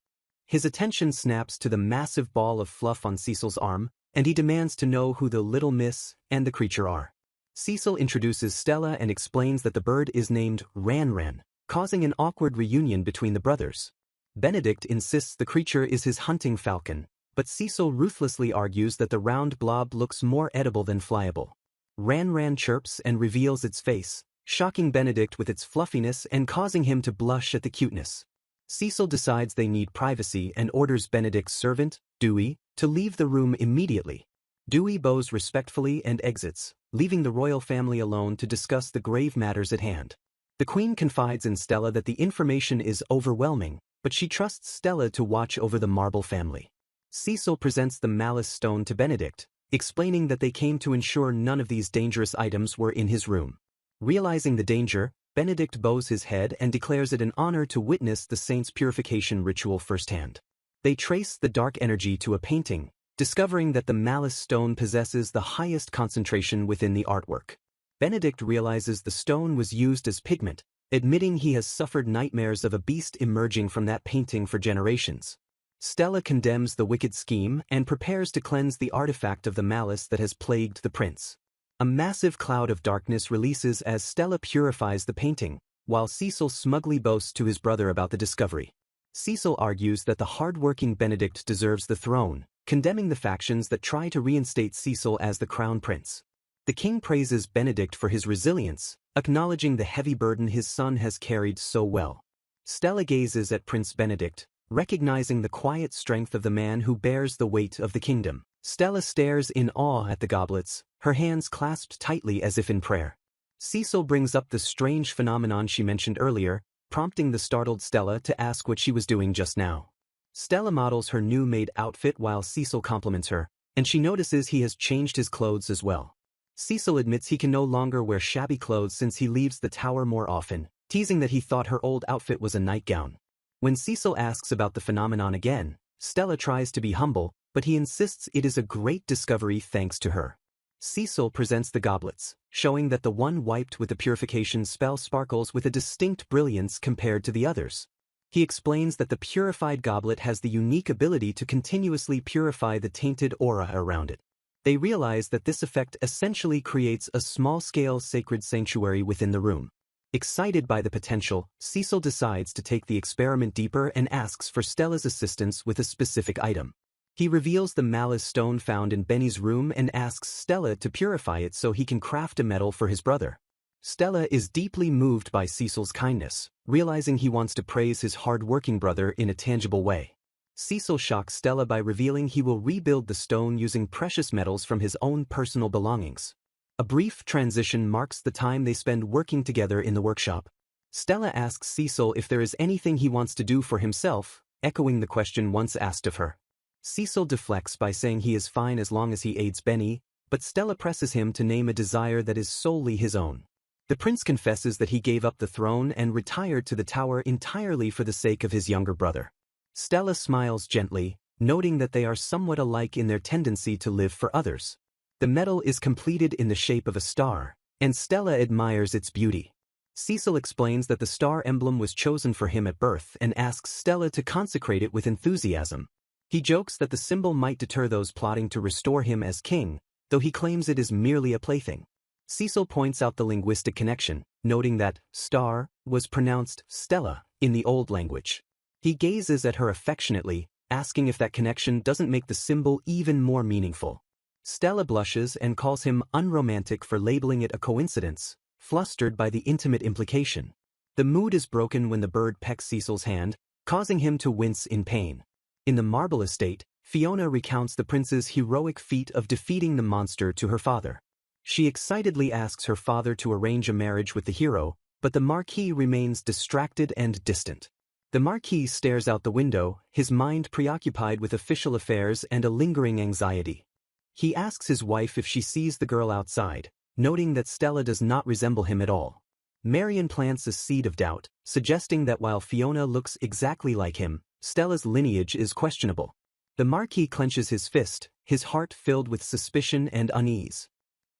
His attention snaps to the massive ball of fluff on Cecil's arm, and he demands to know who the little miss and the creature are. Cecil introduces Stella and explains that the bird is named Ran, causing an awkward reunion between the brothers. Benedict insists the creature is his hunting falcon, but Cecil ruthlessly argues that the round blob looks more edible than flyable. Ran chirps and reveals its face, shocking Benedict with its fluffiness and causing him to blush at the cuteness. Cecil decides they need privacy and orders Benedict's servant, Dewey, to leave the room immediately. Dewey bows respectfully and exits, leaving the royal family alone to discuss the grave matters at hand. The queen confides in Stella that the information is overwhelming, but she trusts Stella to watch over the Marble family. Cecil presents the malice stone to Benedict, explaining that they came to ensure none of these dangerous items were in his room. Realizing the danger, Benedict bows his head and declares it an honor to witness the saint's purification ritual firsthand. They trace the dark energy to a painting, discovering that the malice stone possesses the highest concentration within the artwork. Benedict realizes the stone was used as pigment, admitting he has suffered nightmares of a beast emerging from that painting for generations. Stella condemns the wicked scheme and prepares to cleanse the artifact of the malice that has plagued the prince. A massive cloud of darkness releases as Stella purifies the painting, while Cecil smugly boasts to his brother about the discovery. Cecil argues that the hard-working Benedict deserves the throne, condemning the factions that try to reinstate Cecil as the crown prince. The king praises Benedict for his resilience, acknowledging the heavy burden his son has carried so well. Stella gazes at Prince Benedict, recognizing the quiet strength of the man who bears the weight of the kingdom. Stella stares in awe at the goblets, her hands clasped tightly as if in prayer. Cecil brings up the strange phenomenon she mentioned earlier, prompting the startled Stella to ask what she was doing just now. Stella models her new-made outfit while Cecil compliments her, and she notices he has changed his clothes as well. Cecil admits he can no longer wear shabby clothes since he leaves the tower more often, teasing that he thought her old outfit was a nightgown. When Cecil asks about the phenomenon again, Stella tries to be humble, but he insists it is a great discovery thanks to her. Cecil presents the goblets, showing that the one wiped with the purification spell sparkles with a distinct brilliance compared to the others. He explains that the purified goblet has the unique ability to continuously purify the tainted aura around it. They realize that this effect essentially creates a small-scale sacred sanctuary within the room. Excited by the potential, Cecil decides to take the experiment deeper and asks for Stella's assistance with a specific item. He reveals the malice stone found in Benny's room and asks Stella to purify it so he can craft a medal for his brother. Stella is deeply moved by Cecil's kindness, realizing he wants to praise his hard-working brother in a tangible way. Cecil shocks Stella by revealing he will rebuild the stone using precious metals from his own personal belongings. A brief transition marks the time they spend working together in the workshop. Stella asks Cecil if there is anything he wants to do for himself, echoing the question once asked of her. Cecil deflects by saying he is fine as long as he aids Benny, but Stella presses him to name a desire that is solely his own. The prince confesses that he gave up the throne and retired to the tower entirely for the sake of his younger brother. Stella smiles gently, noting that they are somewhat alike in their tendency to live for others. The medal is completed in the shape of a star, and Stella admires its beauty. Cecil explains that the star emblem was chosen for him at birth and asks Stella to consecrate it with enthusiasm. He jokes that the symbol might deter those plotting to restore him as king, though he claims it is merely a plaything. Cecil points out the linguistic connection, noting that star was pronounced Stella in the old language. He gazes at her affectionately, asking if that connection doesn't make the symbol even more meaningful. Stella blushes and calls him unromantic for labeling it a coincidence, flustered by the intimate implication. The mood is broken when the bird pecks Cecil's hand, causing him to wince in pain. In the marble estate, Fiona recounts the prince's heroic feat of defeating the monster to her father. She excitedly asks her father to arrange a marriage with the hero, but the Marquis remains distracted and distant. The Marquis stares out the window, his mind preoccupied with official affairs and a lingering anxiety. He asks his wife if she sees the girl outside, noting that Stella does not resemble him at all. Marion plants a seed of doubt, suggesting that while Fiona looks exactly like him, Stella's lineage is questionable. The Marquis clenches his fist, his heart filled with suspicion and unease.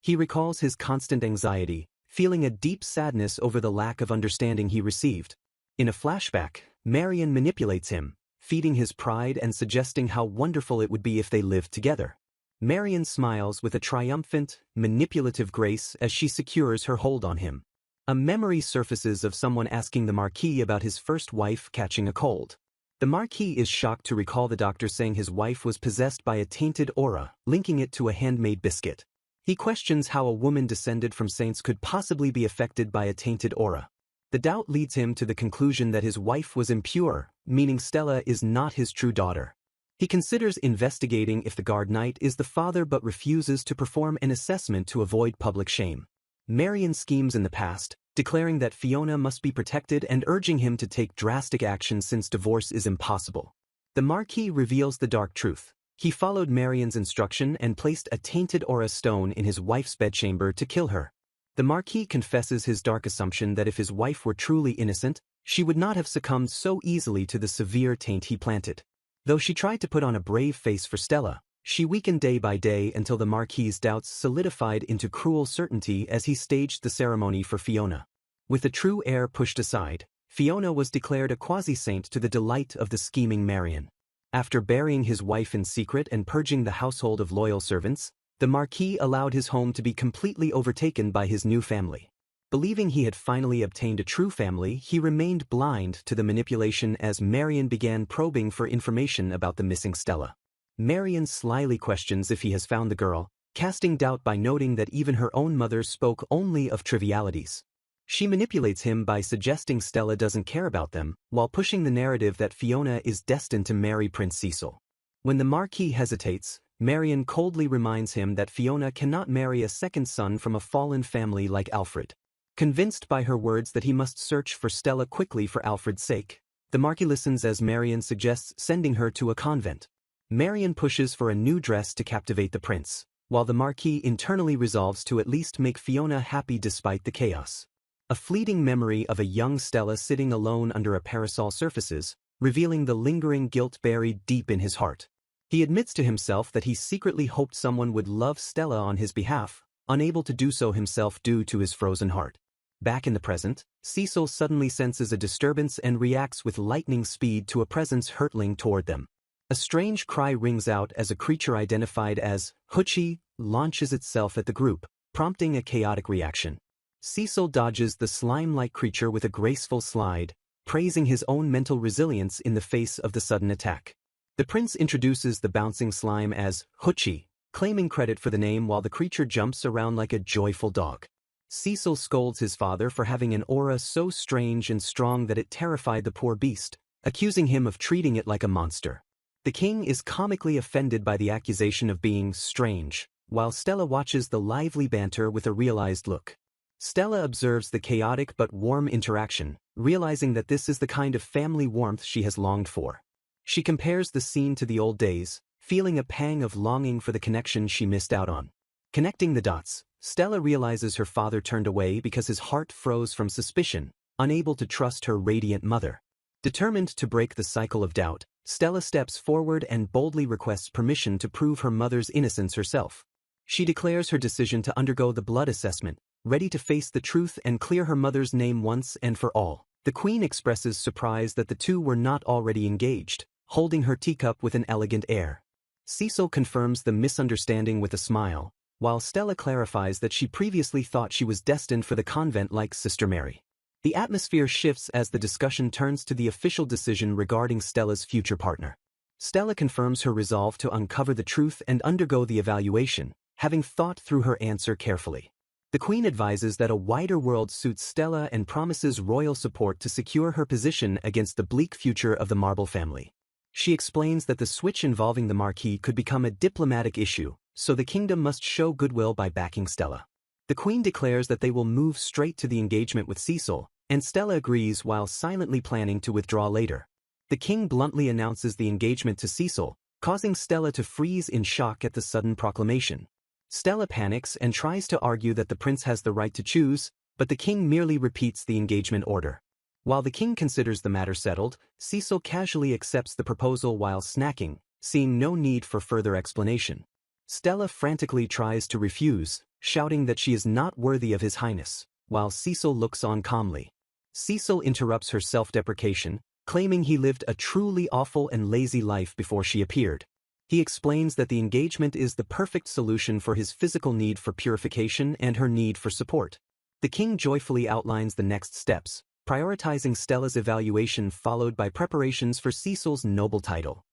He recalls his constant anxiety, feeling a deep sadness over the lack of understanding he received. In a flashback, Marion manipulates him, feeding his pride and suggesting how wonderful it would be if they lived together. Marion smiles with a triumphant, manipulative grace as she secures her hold on him. A memory surfaces of someone asking the Marquis about his first wife catching a cold. The Marquis is shocked to recall the doctor saying his wife was possessed by a tainted aura, linking it to a handmade biscuit. He questions how a woman descended from saints could possibly be affected by a tainted aura. The doubt leads him to the conclusion that his wife was impure, meaning Stella is not his true daughter. He considers investigating if the guard knight is the father but refuses to perform an assessment to avoid public shame. Marion schemes in the past, declaring that Fiona must be protected and urging him to take drastic action since divorce is impossible. The Marquis reveals the dark truth, He followed Marian's instruction and placed a tainted aura stone in his wife's bedchamber to kill her. The Marquis confesses his dark assumption that if his wife were truly innocent, she would not have succumbed so easily to the severe taint he planted. Though she tried to put on a brave face for Stella, she weakened day by day until the Marquis's doubts solidified into cruel certainty as he staged the ceremony for Fiona. With the true heir pushed aside, Fiona was declared a quasi-saint to the delight of the scheming Marian. After burying his wife in secret and purging the household of loyal servants, the Marquis allowed his home to be completely overtaken by his new family. Believing he had finally obtained a true family, he remained blind to the manipulation as Marian began probing for information about the missing Stella. Marian slyly questions if he has found the girl, casting doubt by noting that even her own mother spoke only of trivialities. She manipulates him by suggesting Stella doesn't care about them, while pushing the narrative that Fiona is destined to marry Prince Cecil. When the Marquis hesitates, Marian coldly reminds him that Fiona cannot marry a second son from a fallen family like Alfred. Convinced by her words that he must search for Stella quickly for Alfred's sake, the Marquis listens as Marian suggests sending her to a convent. Marian pushes for a new dress to captivate the prince, while the Marquis internally resolves to at least make Fiona happy despite the chaos. A fleeting memory of a young Stella sitting alone under a parasol surfaces, revealing the lingering guilt buried deep in his heart. He admits to himself that he secretly hoped someone would love Stella on his behalf, unable to do so himself due to his frozen heart. Back in the present, Cecil suddenly senses a disturbance and reacts with lightning speed to a presence hurtling toward them. A strange cry rings out as a creature identified as Hoochie launches itself at the group, prompting a chaotic reaction. Cecil dodges the slime-like creature with a graceful slide, praising his own mental resilience in the face of the sudden attack. The prince introduces the bouncing slime as Hoochie, claiming credit for the name while the creature jumps around like a joyful dog. Cecil scolds his father for having an aura so strange and strong that it terrified the poor beast, accusing him of treating it like a monster. The king is comically offended by the accusation of being strange, while Stella watches the lively banter with a realized look. Stella observes the chaotic but warm interaction, realizing that this is the kind of family warmth she has longed for. She compares the scene to the old days, feeling a pang of longing for the connection she missed out on. Connecting the dots, Stella realizes her father turned away because his heart froze from suspicion, unable to trust her radiant mother. Determined to break the cycle of doubt, Stella steps forward and boldly requests permission to prove her mother's innocence herself. She declares her decision to undergo the blood assessment, ready to face the truth and clear her mother's name once and for all. The queen expresses surprise that the two were not already engaged, holding her teacup with an elegant air. Cecil confirms the misunderstanding with a smile, while Stella clarifies that she previously thought she was destined for the convent like Sister Mary. The atmosphere shifts as the discussion turns to the official decision regarding Stella's future partner. Stella confirms her resolve to uncover the truth and undergo the evaluation, having thought through her answer carefully. The queen advises that a wider world suits Stella and promises royal support to secure her position against the bleak future of the Marble family. She explains that the switch involving the Marquis could become a diplomatic issue, so the kingdom must show goodwill by backing Stella. The queen declares that they will move straight to the engagement with Cecil, and Stella agrees while silently planning to withdraw later. The king bluntly announces the engagement to Cecil, causing Stella to freeze in shock at the sudden proclamation. Stella panics and tries to argue that the prince has the right to choose, but the king merely repeats the engagement order. While the king considers the matter settled, Cecil casually accepts the proposal while snacking, seeing no need for further explanation. Stella frantically tries to refuse, shouting that she is not worthy of His Highness, while Cecil looks on calmly. Cecil interrupts her self-deprecation, claiming he lived a truly awful and lazy life before she appeared. He explains that the engagement is the perfect solution for his physical need for purification and her need for support. The king joyfully outlines the next steps, prioritizing Stella's evaluation followed by preparations for Cecil's noble title.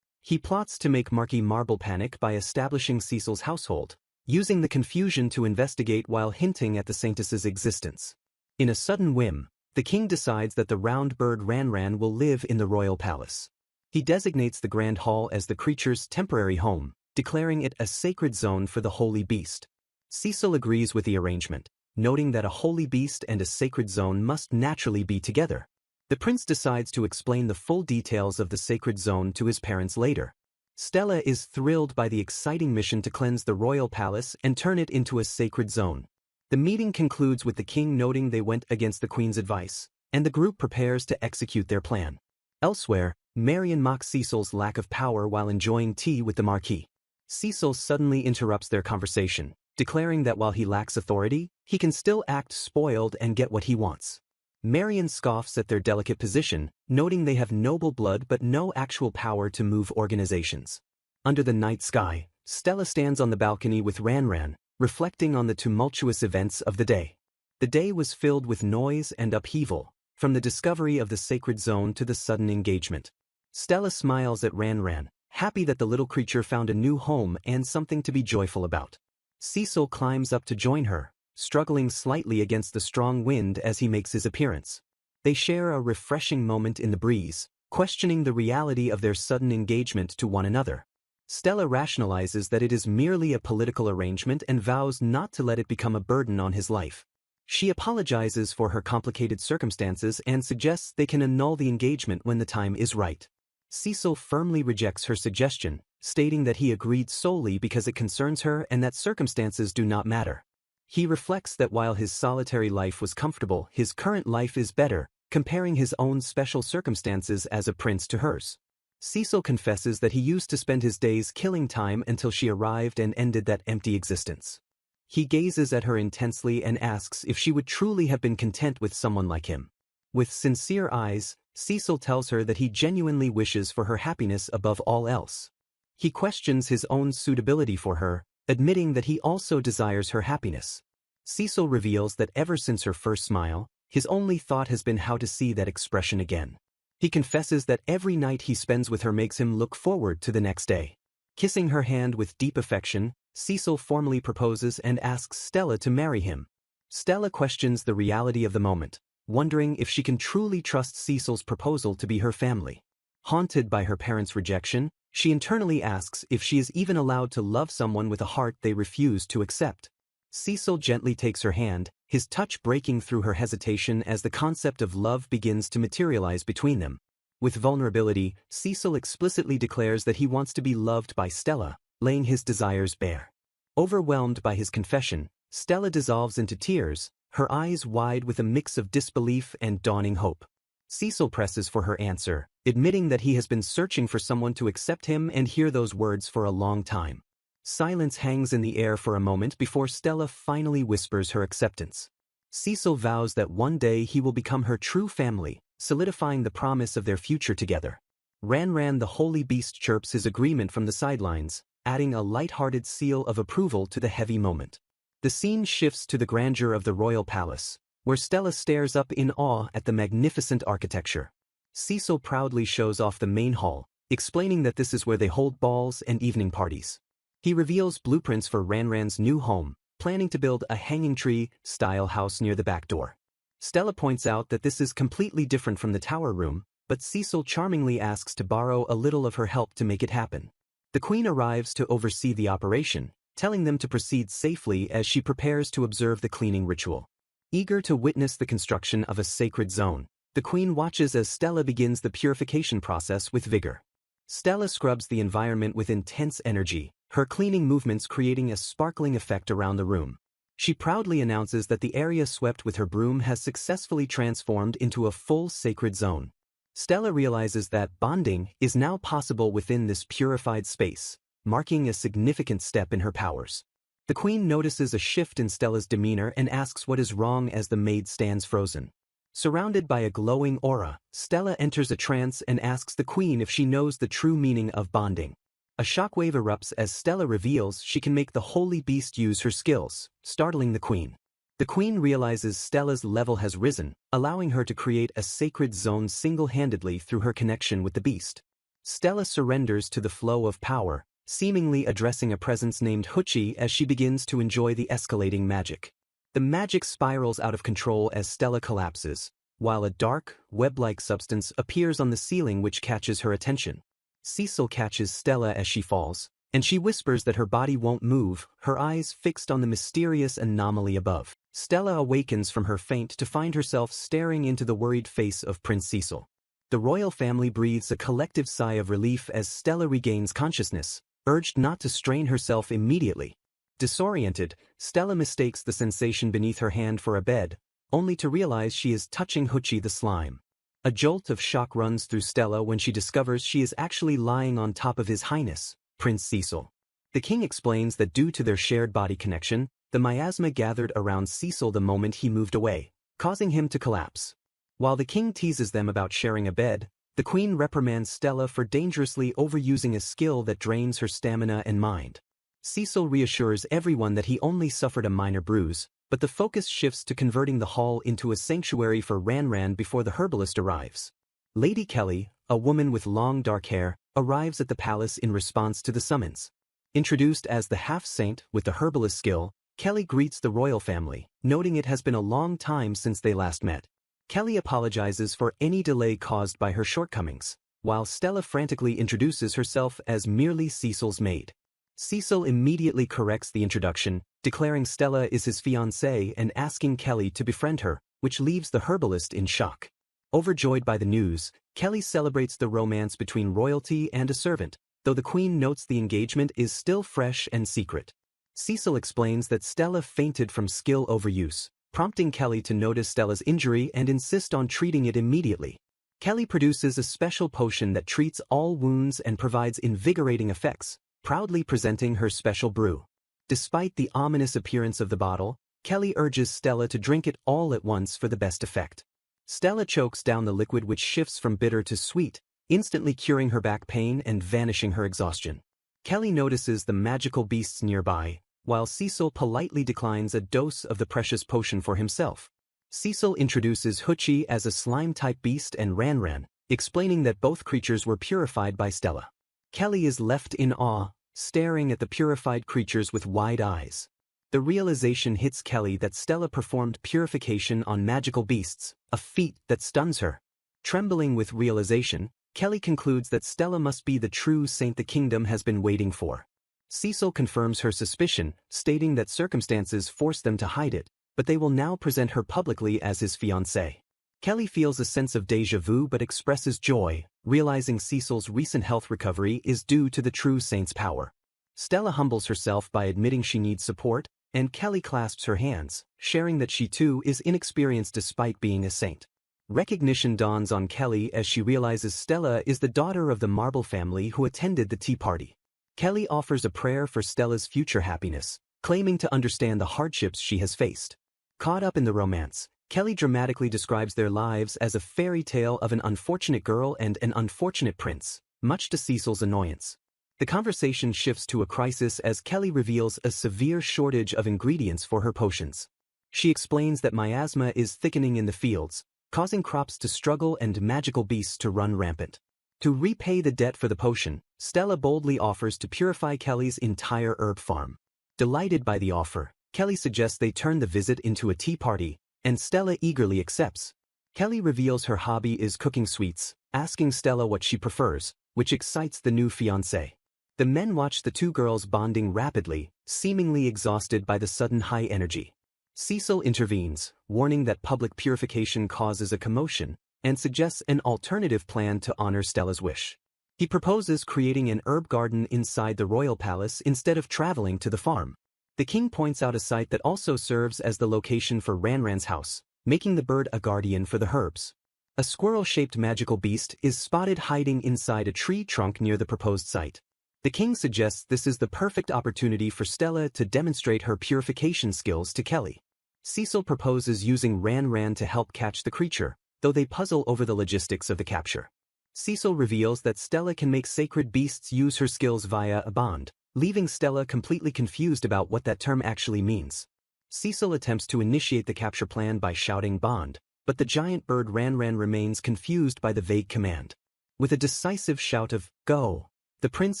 He plots to make Marquis Marble panic by establishing Cecil's household, using the confusion to investigate while hinting at the saintess's existence. In a sudden whim, the king decides that the round bird Ranran will live in the royal palace. He designates the Grand Hall as the creature's temporary home, declaring it a sacred zone for the holy beast. Cecil agrees with the arrangement, noting that a holy beast and a sacred zone must naturally be together. The prince decides to explain the full details of the sacred zone to his parents later. Stella is thrilled by the exciting mission to cleanse the royal palace and turn it into a sacred zone. The meeting concludes with the king noting they went against the queen's advice, and the group prepares to execute their plan. Elsewhere, Marion mocks Cecil's lack of power while enjoying tea with the Marquis. Cecil suddenly interrupts their conversation, declaring that while he lacks authority, he can still act spoiled and get what he wants. Marion scoffs at their delicate position, noting they have noble blood but no actual power to move organizations. Under the night sky, Stella stands on the balcony with Ranran, reflecting on the tumultuous events of the day. The day was filled with noise and upheaval, from the discovery of the sacred zone to the sudden engagement. Stella smiles at Ranran, happy that the little creature found a new home and something to be joyful about. Cecil climbs up to join her, struggling slightly against the strong wind as he makes his appearance. They share a refreshing moment in the breeze, questioning the reality of their sudden engagement to one another. Stella rationalizes that it is merely a political arrangement and vows not to let it become a burden on his life. She apologizes for her complicated circumstances and suggests they can annul the engagement when the time is right. Cecil firmly rejects her suggestion, stating that he agreed solely because it concerns her and that circumstances do not matter. He reflects that while his solitary life was comfortable, his current life is better, comparing his own special circumstances as a prince to hers. Cecil confesses that he used to spend his days killing time until she arrived and ended that empty existence. He gazes at her intensely and asks if she would truly have been content with someone like him. With sincere eyes, Cecil tells her that he genuinely wishes for her happiness above all else. He questions his own suitability for her, admitting that he also desires her happiness. Cecil reveals that ever since her first smile, his only thought has been how to see that expression again. He confesses that every night he spends with her makes him look forward to the next day. Kissing her hand with deep affection, Cecil formally proposes and asks Stella to marry him. Stella questions the reality of the moment, wondering if she can truly trust Cecil's proposal to be her family. Haunted by her parents' rejection, she internally asks if she is even allowed to love someone with a heart they refuse to accept. Cecil gently takes her hand, his touch breaking through her hesitation as the concept of love begins to materialize between them. With vulnerability, Cecil explicitly declares that he wants to be loved by Stella, laying his desires bare. Overwhelmed by his confession, Stella dissolves into tears, her eyes wide with a mix of disbelief and dawning hope. Cecil presses for her answer, admitting that he has been searching for someone to accept him and hear those words for a long time. Silence hangs in the air for a moment before Stella finally whispers her acceptance. Cecil vows that one day he will become her true family, solidifying the promise of their future together. Ranran the holy beast chirps his agreement from the sidelines, adding a light-hearted seal of approval to the heavy moment. The scene shifts to the grandeur of the royal palace, where Stella stares up in awe at the magnificent architecture. Cecil proudly shows off the main hall, explaining that this is where they hold balls and evening parties. He reveals blueprints for Ranran's new home, planning to build a hanging tree-style house near the back door. Stella points out that this is completely different from the tower room, but Cecil charmingly asks to borrow a little of her help to make it happen. The Queen arrives to oversee the operation, telling them to proceed safely as she prepares to observe the cleaning ritual. Eager to witness the construction of a sacred zone, the Queen watches as Stella begins the purification process with vigor. Stella scrubs the environment with intense energy, her cleaning movements creating a sparkling effect around the room. She proudly announces that the area swept with her broom has successfully transformed into a full sacred zone. Stella realizes that bonding is now possible within this purified space, marking a significant step in her powers. The Queen notices a shift in Stella's demeanor and asks what is wrong as the maid stands frozen. Surrounded by a glowing aura, Stella enters a trance and asks the Queen if she knows the true meaning of bonding. A shockwave erupts as Stella reveals she can make the holy beast use her skills, startling the Queen. The Queen realizes Stella's level has risen, allowing her to create a sacred zone single-handedly through her connection with the beast. Stella surrenders to the flow of power, seemingly addressing a presence named Huchi as she begins to enjoy the escalating magic. The magic spirals out of control as Stella collapses, while a dark, web-like substance appears on the ceiling which catches her attention. Cecil catches Stella as she falls, and she whispers that her body won't move, her eyes fixed on the mysterious anomaly above. Stella awakens from her faint to find herself staring into the worried face of Prince Cecil. The royal family breathes a collective sigh of relief as Stella regains consciousness, urged not to strain herself immediately. Disoriented, Stella mistakes the sensation beneath her hand for a bed, only to realize she is touching Hoochie the slime. A jolt of shock runs through Stella when she discovers she is actually lying on top of His Highness, Prince Cecil. The king explains that due to their shared body connection, the miasma gathered around Cecil the moment he moved away, causing him to collapse. While the king teases them about sharing a bed, the queen reprimands Stella for dangerously overusing a skill that drains her stamina and mind. Cecil reassures everyone that he only suffered a minor bruise, but the focus shifts to converting the hall into a sanctuary for Ran before the herbalist arrives. Lady Kelly, a woman with long dark hair, arrives at the palace in response to the summons. Introduced as the half-saint with the herbalist skill, Kelly greets the royal family, noting it has been a long time since they last met. Kelly apologizes for any delay caused by her shortcomings, while Stella frantically introduces herself as merely Cecil's maid. Cecil immediately corrects the introduction, declaring Stella is his fiancée and asking Kelly to befriend her, which leaves the herbalist in shock. Overjoyed by the news, Kelly celebrates the romance between royalty and a servant, though the queen notes the engagement is still fresh and secret. Cecil explains that Stella fainted from skill overuse, prompting Kelly to notice Stella's injury and insist on treating it immediately. Kelly produces a special potion that treats all wounds and provides invigorating effects, proudly presenting her special brew. Despite the ominous appearance of the bottle, Kelly urges Stella to drink it all at once for the best effect. Stella chokes down the liquid, which shifts from bitter to sweet, instantly curing her back pain and vanishing her exhaustion. Kelly notices the magical beasts nearby, while Cecil politely declines a dose of the precious potion for himself. Cecil introduces Hoochie as a slime-type beast and Ran, explaining that both creatures were purified by Stella. Kelly is left in awe, staring at the purified creatures with wide eyes. The realization hits Kelly that Stella performed purification on magical beasts, a feat that stuns her. Trembling with realization, Kelly concludes that Stella must be the true saint the kingdom has been waiting for. Cecil confirms her suspicion, stating that circumstances forced them to hide it, but they will now present her publicly as his fiancée. Kelly feels a sense of déjà vu but expresses joy, realizing Cecil's recent health recovery is due to the true saint's power. Stella humbles herself by admitting she needs support, and Kelly clasps her hands, sharing that she too is inexperienced despite being a saint. Recognition dawns on Kelly as she realizes Stella is the daughter of the Marble family who attended the tea party. Kelly offers a prayer for Stella's future happiness, claiming to understand the hardships she has faced. Caught up in the romance, Kelly dramatically describes their lives as a fairy tale of an unfortunate girl and an unfortunate prince, much to Cecil's annoyance. The conversation shifts to a crisis as Kelly reveals a severe shortage of ingredients for her potions. She explains that miasma is thickening in the fields, causing crops to struggle and magical beasts to run rampant. To repay the debt for the potion, Stella boldly offers to purify Kelly's entire herb farm. Delighted by the offer, Kelly suggests they turn the visit into a tea party, and Stella eagerly accepts. Kelly reveals her hobby is cooking sweets, asking Stella what she prefers, which excites the new fiancé. The men watch the two girls bonding rapidly, seemingly exhausted by the sudden high energy. Cecil intervenes, warning that public purification causes a commotion, and suggests an alternative plan to honor Stella's wish. He proposes creating an herb garden inside the royal palace instead of traveling to the farm. The king points out a site that also serves as the location for Ran's house, making the bird a guardian for the herbs. A squirrel-shaped magical beast is spotted hiding inside a tree trunk near the proposed site. The king suggests this is the perfect opportunity for Stella to demonstrate her purification skills to Kelly. Cecil proposes using Ran to help catch the creature, though they puzzle over the logistics of the capture. Cecil reveals that Stella can make sacred beasts use her skills via a bond, leaving Stella completely confused about what that term actually means. Cecil attempts to initiate the capture plan by shouting "Bond," but the giant bird Ran remains confused by the vague command. With a decisive shout of "Go!" the prince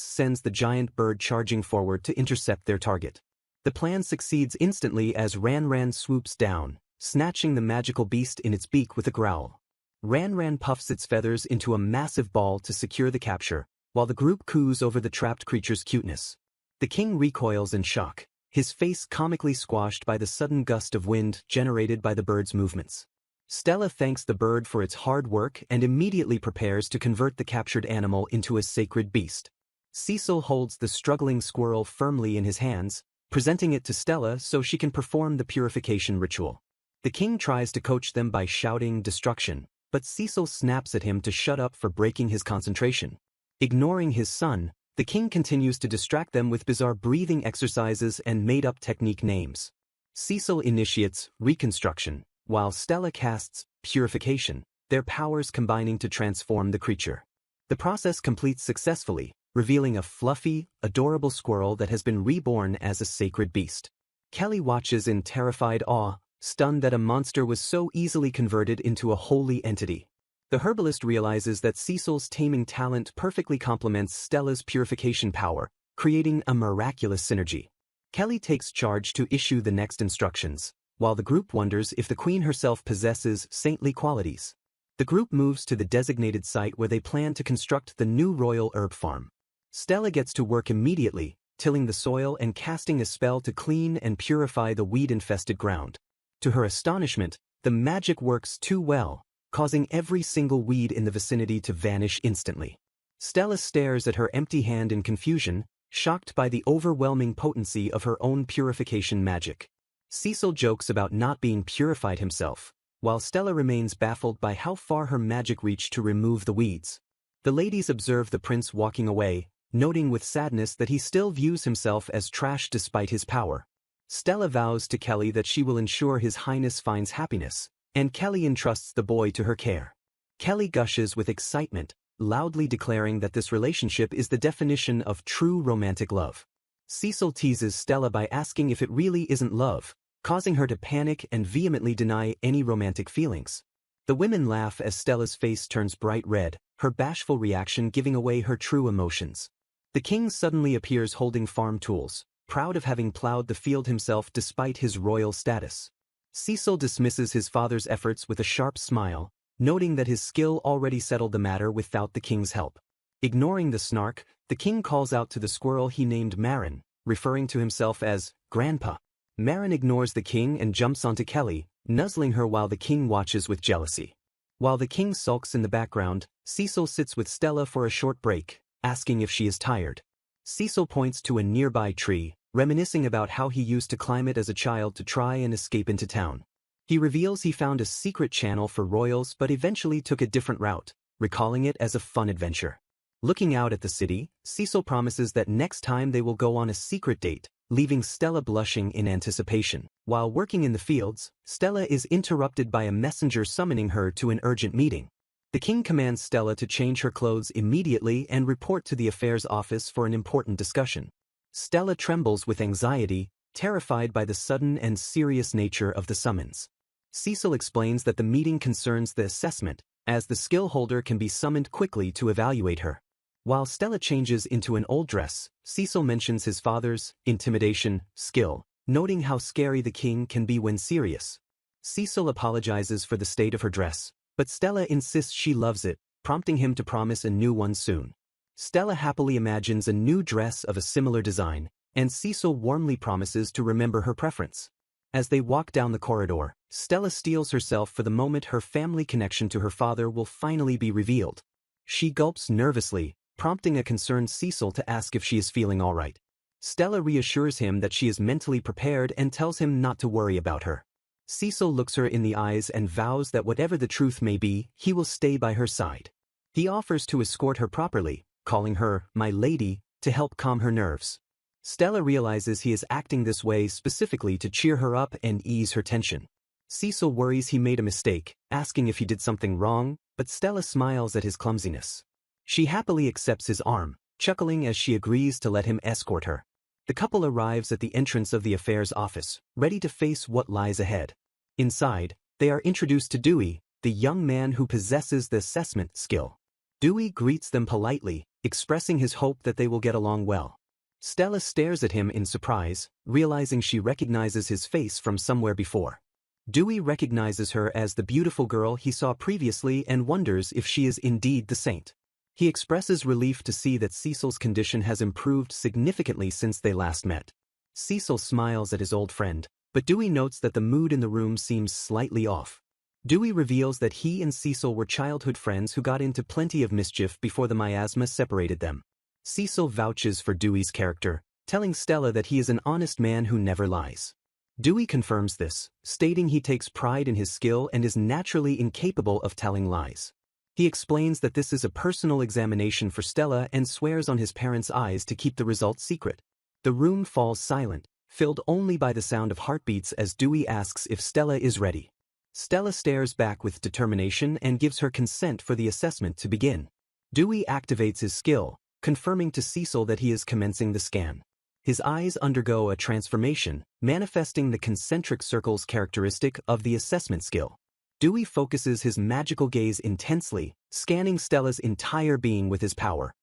sends the giant bird charging forward to intercept their target. The plan succeeds instantly as Ran swoops down, snatching the magical beast in its beak with a growl. Ran puffs its feathers into a massive ball to secure the capture, while the group coos over the trapped creature's cuteness. The king recoils in shock, his face comically squashed by the sudden gust of wind generated by the bird's movements. Stella thanks the bird for its hard work and immediately prepares to convert the captured animal into a sacred beast. Cecil holds the struggling squirrel firmly in his hands, presenting it to Stella so she can perform the purification ritual. The king tries to coach them by shouting destruction, but Cecil snaps at him to shut up for breaking his concentration. Ignoring his son, the king continues to distract them with bizarre breathing exercises and made-up technique names. Cecil initiates reconstruction, while Stella casts purification, their powers combining to transform the creature. The process completes successfully, revealing a fluffy, adorable squirrel that has been reborn as a sacred beast. Kelly watches in terrified awe, stunned that a monster was so easily converted into a holy entity. The herbalist realizes that Cecil's taming talent perfectly complements Stella's purification power, creating a miraculous synergy. Kelly takes charge to issue the next instructions, while the group wonders if the queen herself possesses saintly qualities. The group moves to the designated site where they plan to construct the new royal herb farm. Stella gets to work immediately, tilling the soil and casting a spell to clean and purify the weed-infested ground. To her astonishment, the magic works too well, causing every single weed in the vicinity to vanish instantly. Stella stares at her empty hand in confusion, shocked by the overwhelming potency of her own purification magic. Cecil jokes about not being purified himself, while Stella remains baffled by how far her magic reached to remove the weeds. The ladies observe the prince walking away, noting with sadness that he still views himself as trash despite his power. Stella vows to Kelly that she will ensure His Highness finds happiness, and Kelly entrusts the boy to her care. Kelly gushes with excitement, loudly declaring that this relationship is the definition of true romantic love. Cecil teases Stella by asking if it really isn't love, causing her to panic and vehemently deny any romantic feelings. The women laugh as Stella's face turns bright red, her bashful reaction giving away her true emotions. The king suddenly appears holding farm tools, proud of having plowed the field himself despite his royal status. Cecil dismisses his father's efforts with a sharp smile, noting that his skill already settled the matter without the king's help. Ignoring the snark, the king calls out to the squirrel he named Marin, referring to himself as Grandpa. Marin ignores the king and jumps onto Kelly, nuzzling her while the king watches with jealousy. While the king sulks in the background, Cecil sits with Stella for a short break, asking if she is tired. Cecil points to a nearby tree, reminiscing about how he used to climb it as a child to try and escape into town. He reveals he found a secret channel for royals but eventually took a different route, recalling it as a fun adventure. Looking out at the city, Cecil promises that next time they will go on a secret date, leaving Stella blushing in anticipation. While working in the fields, Stella is interrupted by a messenger summoning her to an urgent meeting. The king commands Stella to change her clothes immediately and report to the affairs office for an important discussion. Stella trembles with anxiety, terrified by the sudden and serious nature of the summons. Cecil explains that the meeting concerns the assessment, as the skill holder can be summoned quickly to evaluate her. While Stella changes into an old dress, Cecil mentions his father's intimidation skill, noting how scary the king can be when serious. Cecil apologizes for the state of her dress, but Stella insists she loves it, prompting him to promise a new one soon. Stella happily imagines a new dress of a similar design, and Cecil warmly promises to remember her preference. As they walk down the corridor, Stella steels herself for the moment her family connection to her father will finally be revealed. She gulps nervously, prompting a concerned Cecil to ask if she is feeling all right. Stella reassures him that she is mentally prepared and tells him not to worry about her. Cecil looks her in the eyes and vows that whatever the truth may be, he will stay by her side. He offers to escort her properly, calling her "my lady," to help calm her nerves. Stella realizes he is acting this way specifically to cheer her up and ease her tension. Cecil worries he made a mistake, asking if he did something wrong, but Stella smiles at his clumsiness. She happily accepts his arm, chuckling as she agrees to let him escort her. The couple arrives at the entrance of the affairs office, ready to face what lies ahead. Inside, they are introduced to Dewey, the young man who possesses the assessment skill. Dewey greets them politely, expressing his hope that they will get along well. Stella stares at him in surprise, realizing she recognizes his face from somewhere before. Dewey recognizes her as the beautiful girl he saw previously and wonders if she is indeed the saint. He expresses relief to see that Cecil's condition has improved significantly since they last met. Cecil smiles at his old friend, but Dewey notes that the mood in the room seems slightly off. Dewey reveals that he and Cecil were childhood friends who got into plenty of mischief before the miasma separated them. Cecil vouches for Dewey's character, telling Stella that he is an honest man who never lies. Dewey confirms this, stating he takes pride in his skill and is naturally incapable of telling lies. He explains that this is a personal examination for Stella and swears on his parents' eyes to keep the results secret. The room falls silent, filled only by the sound of heartbeats as Dewey asks if Stella is ready. Stella stares back with determination and gives her consent for the assessment to begin. Dewey activates his skill, confirming to Cecil that he is commencing the scan. His eyes undergo a transformation, manifesting the concentric circles characteristic of the assessment skill. Dewey focuses his magical gaze intensely, scanning Stella's entire being with his power.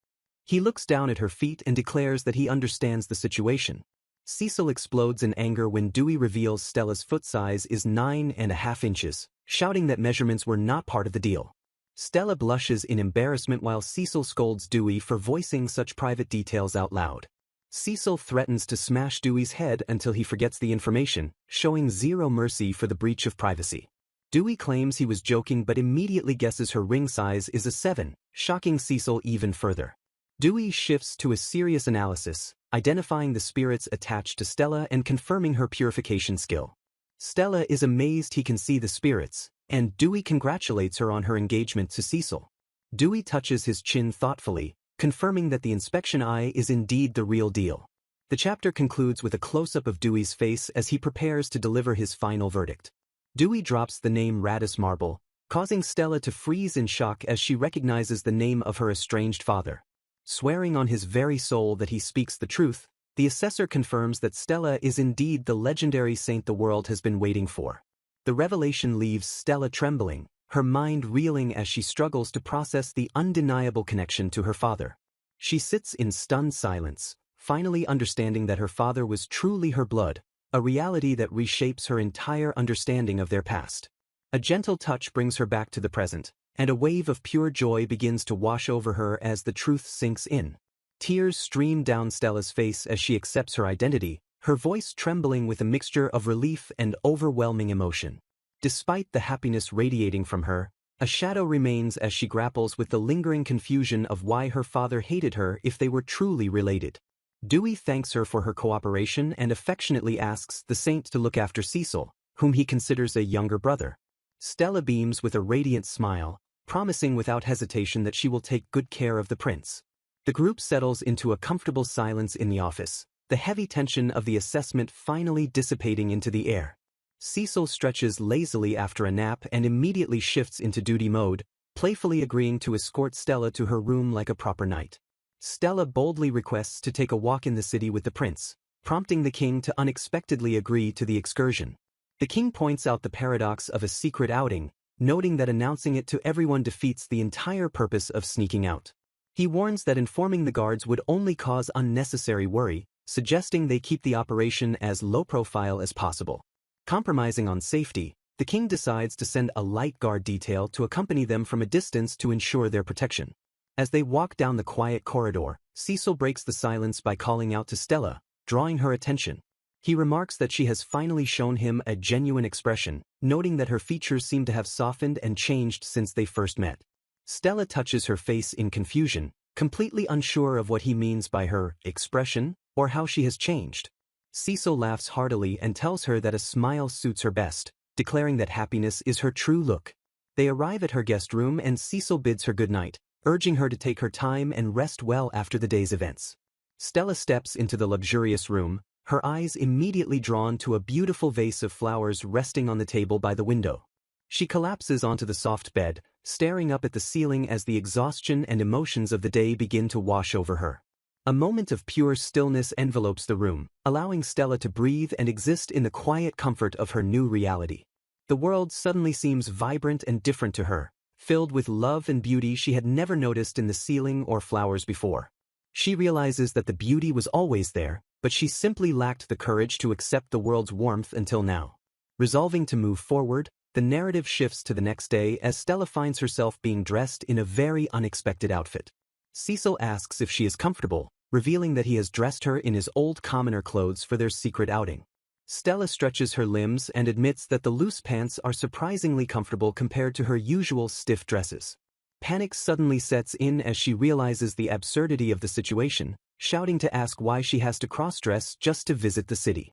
He looks down at her feet and declares that he understands the situation. Cecil explodes in anger when Dewey reveals Stella's foot size is 9.5 inches, shouting that measurements were not part of the deal. Stella blushes in embarrassment while Cecil scolds Dewey for voicing such private details out loud. Cecil threatens to smash Dewey's head until he forgets the information, showing zero mercy for the breach of privacy. Dewey claims he was joking but immediately guesses her ring size is a 7, shocking Cecil even further. Dewey shifts to a serious analysis, identifying the spirits attached to Stella and confirming her purification skill. Stella is amazed he can see the spirits, and Dewey congratulates her on her engagement to Cecil. Dewey touches his chin thoughtfully, confirming that the inspection eye is indeed the real deal. The chapter concludes with a close-up of Dewey's face as he prepares to deliver his final verdict. Dewey drops the name Radis Marble, causing Stella to freeze in shock as she recognizes the name of her estranged father. Swearing on his very soul that he speaks the truth, the assessor confirms that Stella is indeed the legendary saint the world has been waiting for. The revelation leaves Stella trembling, her mind reeling as she struggles to process the undeniable connection to her father. She sits in stunned silence, finally understanding that her father was truly her blood, a reality that reshapes her entire understanding of their past. A gentle touch brings her back to the present, and a wave of pure joy begins to wash over her as the truth sinks in. Tears stream down Stella's face as she accepts her identity, her voice trembling with a mixture of relief and overwhelming emotion. Despite the happiness radiating from her, a shadow remains as she grapples with the lingering confusion of why her father hated her if they were truly related. Dewey thanks her for her cooperation and affectionately asks the saint to look after Cecil, whom he considers a younger brother. Stella beams with a radiant smile, promising without hesitation that she will take good care of the prince. The group settles into a comfortable silence in the office, the heavy tension of the assessment finally dissipating into the air. Cecil stretches lazily after a nap and immediately shifts into duty mode, playfully agreeing to escort Stella to her room like a proper knight. Stella boldly requests to take a walk in the city with the prince, prompting the king to unexpectedly agree to the excursion. The king points out the paradox of a secret outing, noting that announcing it to everyone defeats the entire purpose of sneaking out. He warns that informing the guards would only cause unnecessary worry, suggesting they keep the operation as low profile as possible. Compromising on safety, the king decides to send a light guard detail to accompany them from a distance to ensure their protection. As they walk down the quiet corridor, Cecil breaks the silence by calling out to Stella, drawing her attention. He remarks that she has finally shown him a genuine expression, noting that her features seem to have softened and changed since they first met. Stella touches her face in confusion, completely unsure of what he means by her expression or how she has changed. Cecil laughs heartily and tells her that a smile suits her best, declaring that happiness is her true look. They arrive at her guest room and Cecil bids her goodnight, urging her to take her time and rest well after the day's events. Stella steps into the luxurious room, her eyes immediately drawn to a beautiful vase of flowers resting on the table by the window. She collapses onto the soft bed, staring up at the ceiling as the exhaustion and emotions of the day begin to wash over her. A moment of pure stillness envelopes the room, allowing Stella to breathe and exist in the quiet comfort of her new reality. The world suddenly seems vibrant and different to her, filled with love and beauty she had never noticed in the ceiling or flowers before. She realizes that the beauty was always there, but she simply lacked the courage to accept the world's warmth until now. Resolving to move forward, the narrative shifts to the next day as Stella finds herself being dressed in a very unexpected outfit. Cecil asks if she is comfortable, revealing that he has dressed her in his old commoner clothes for their secret outing. Stella stretches her limbs and admits that the loose pants are surprisingly comfortable compared to her usual stiff dresses. Panic suddenly sets in as she realizes the absurdity of the situation, shouting to ask why she has to cross-dress just to visit the city.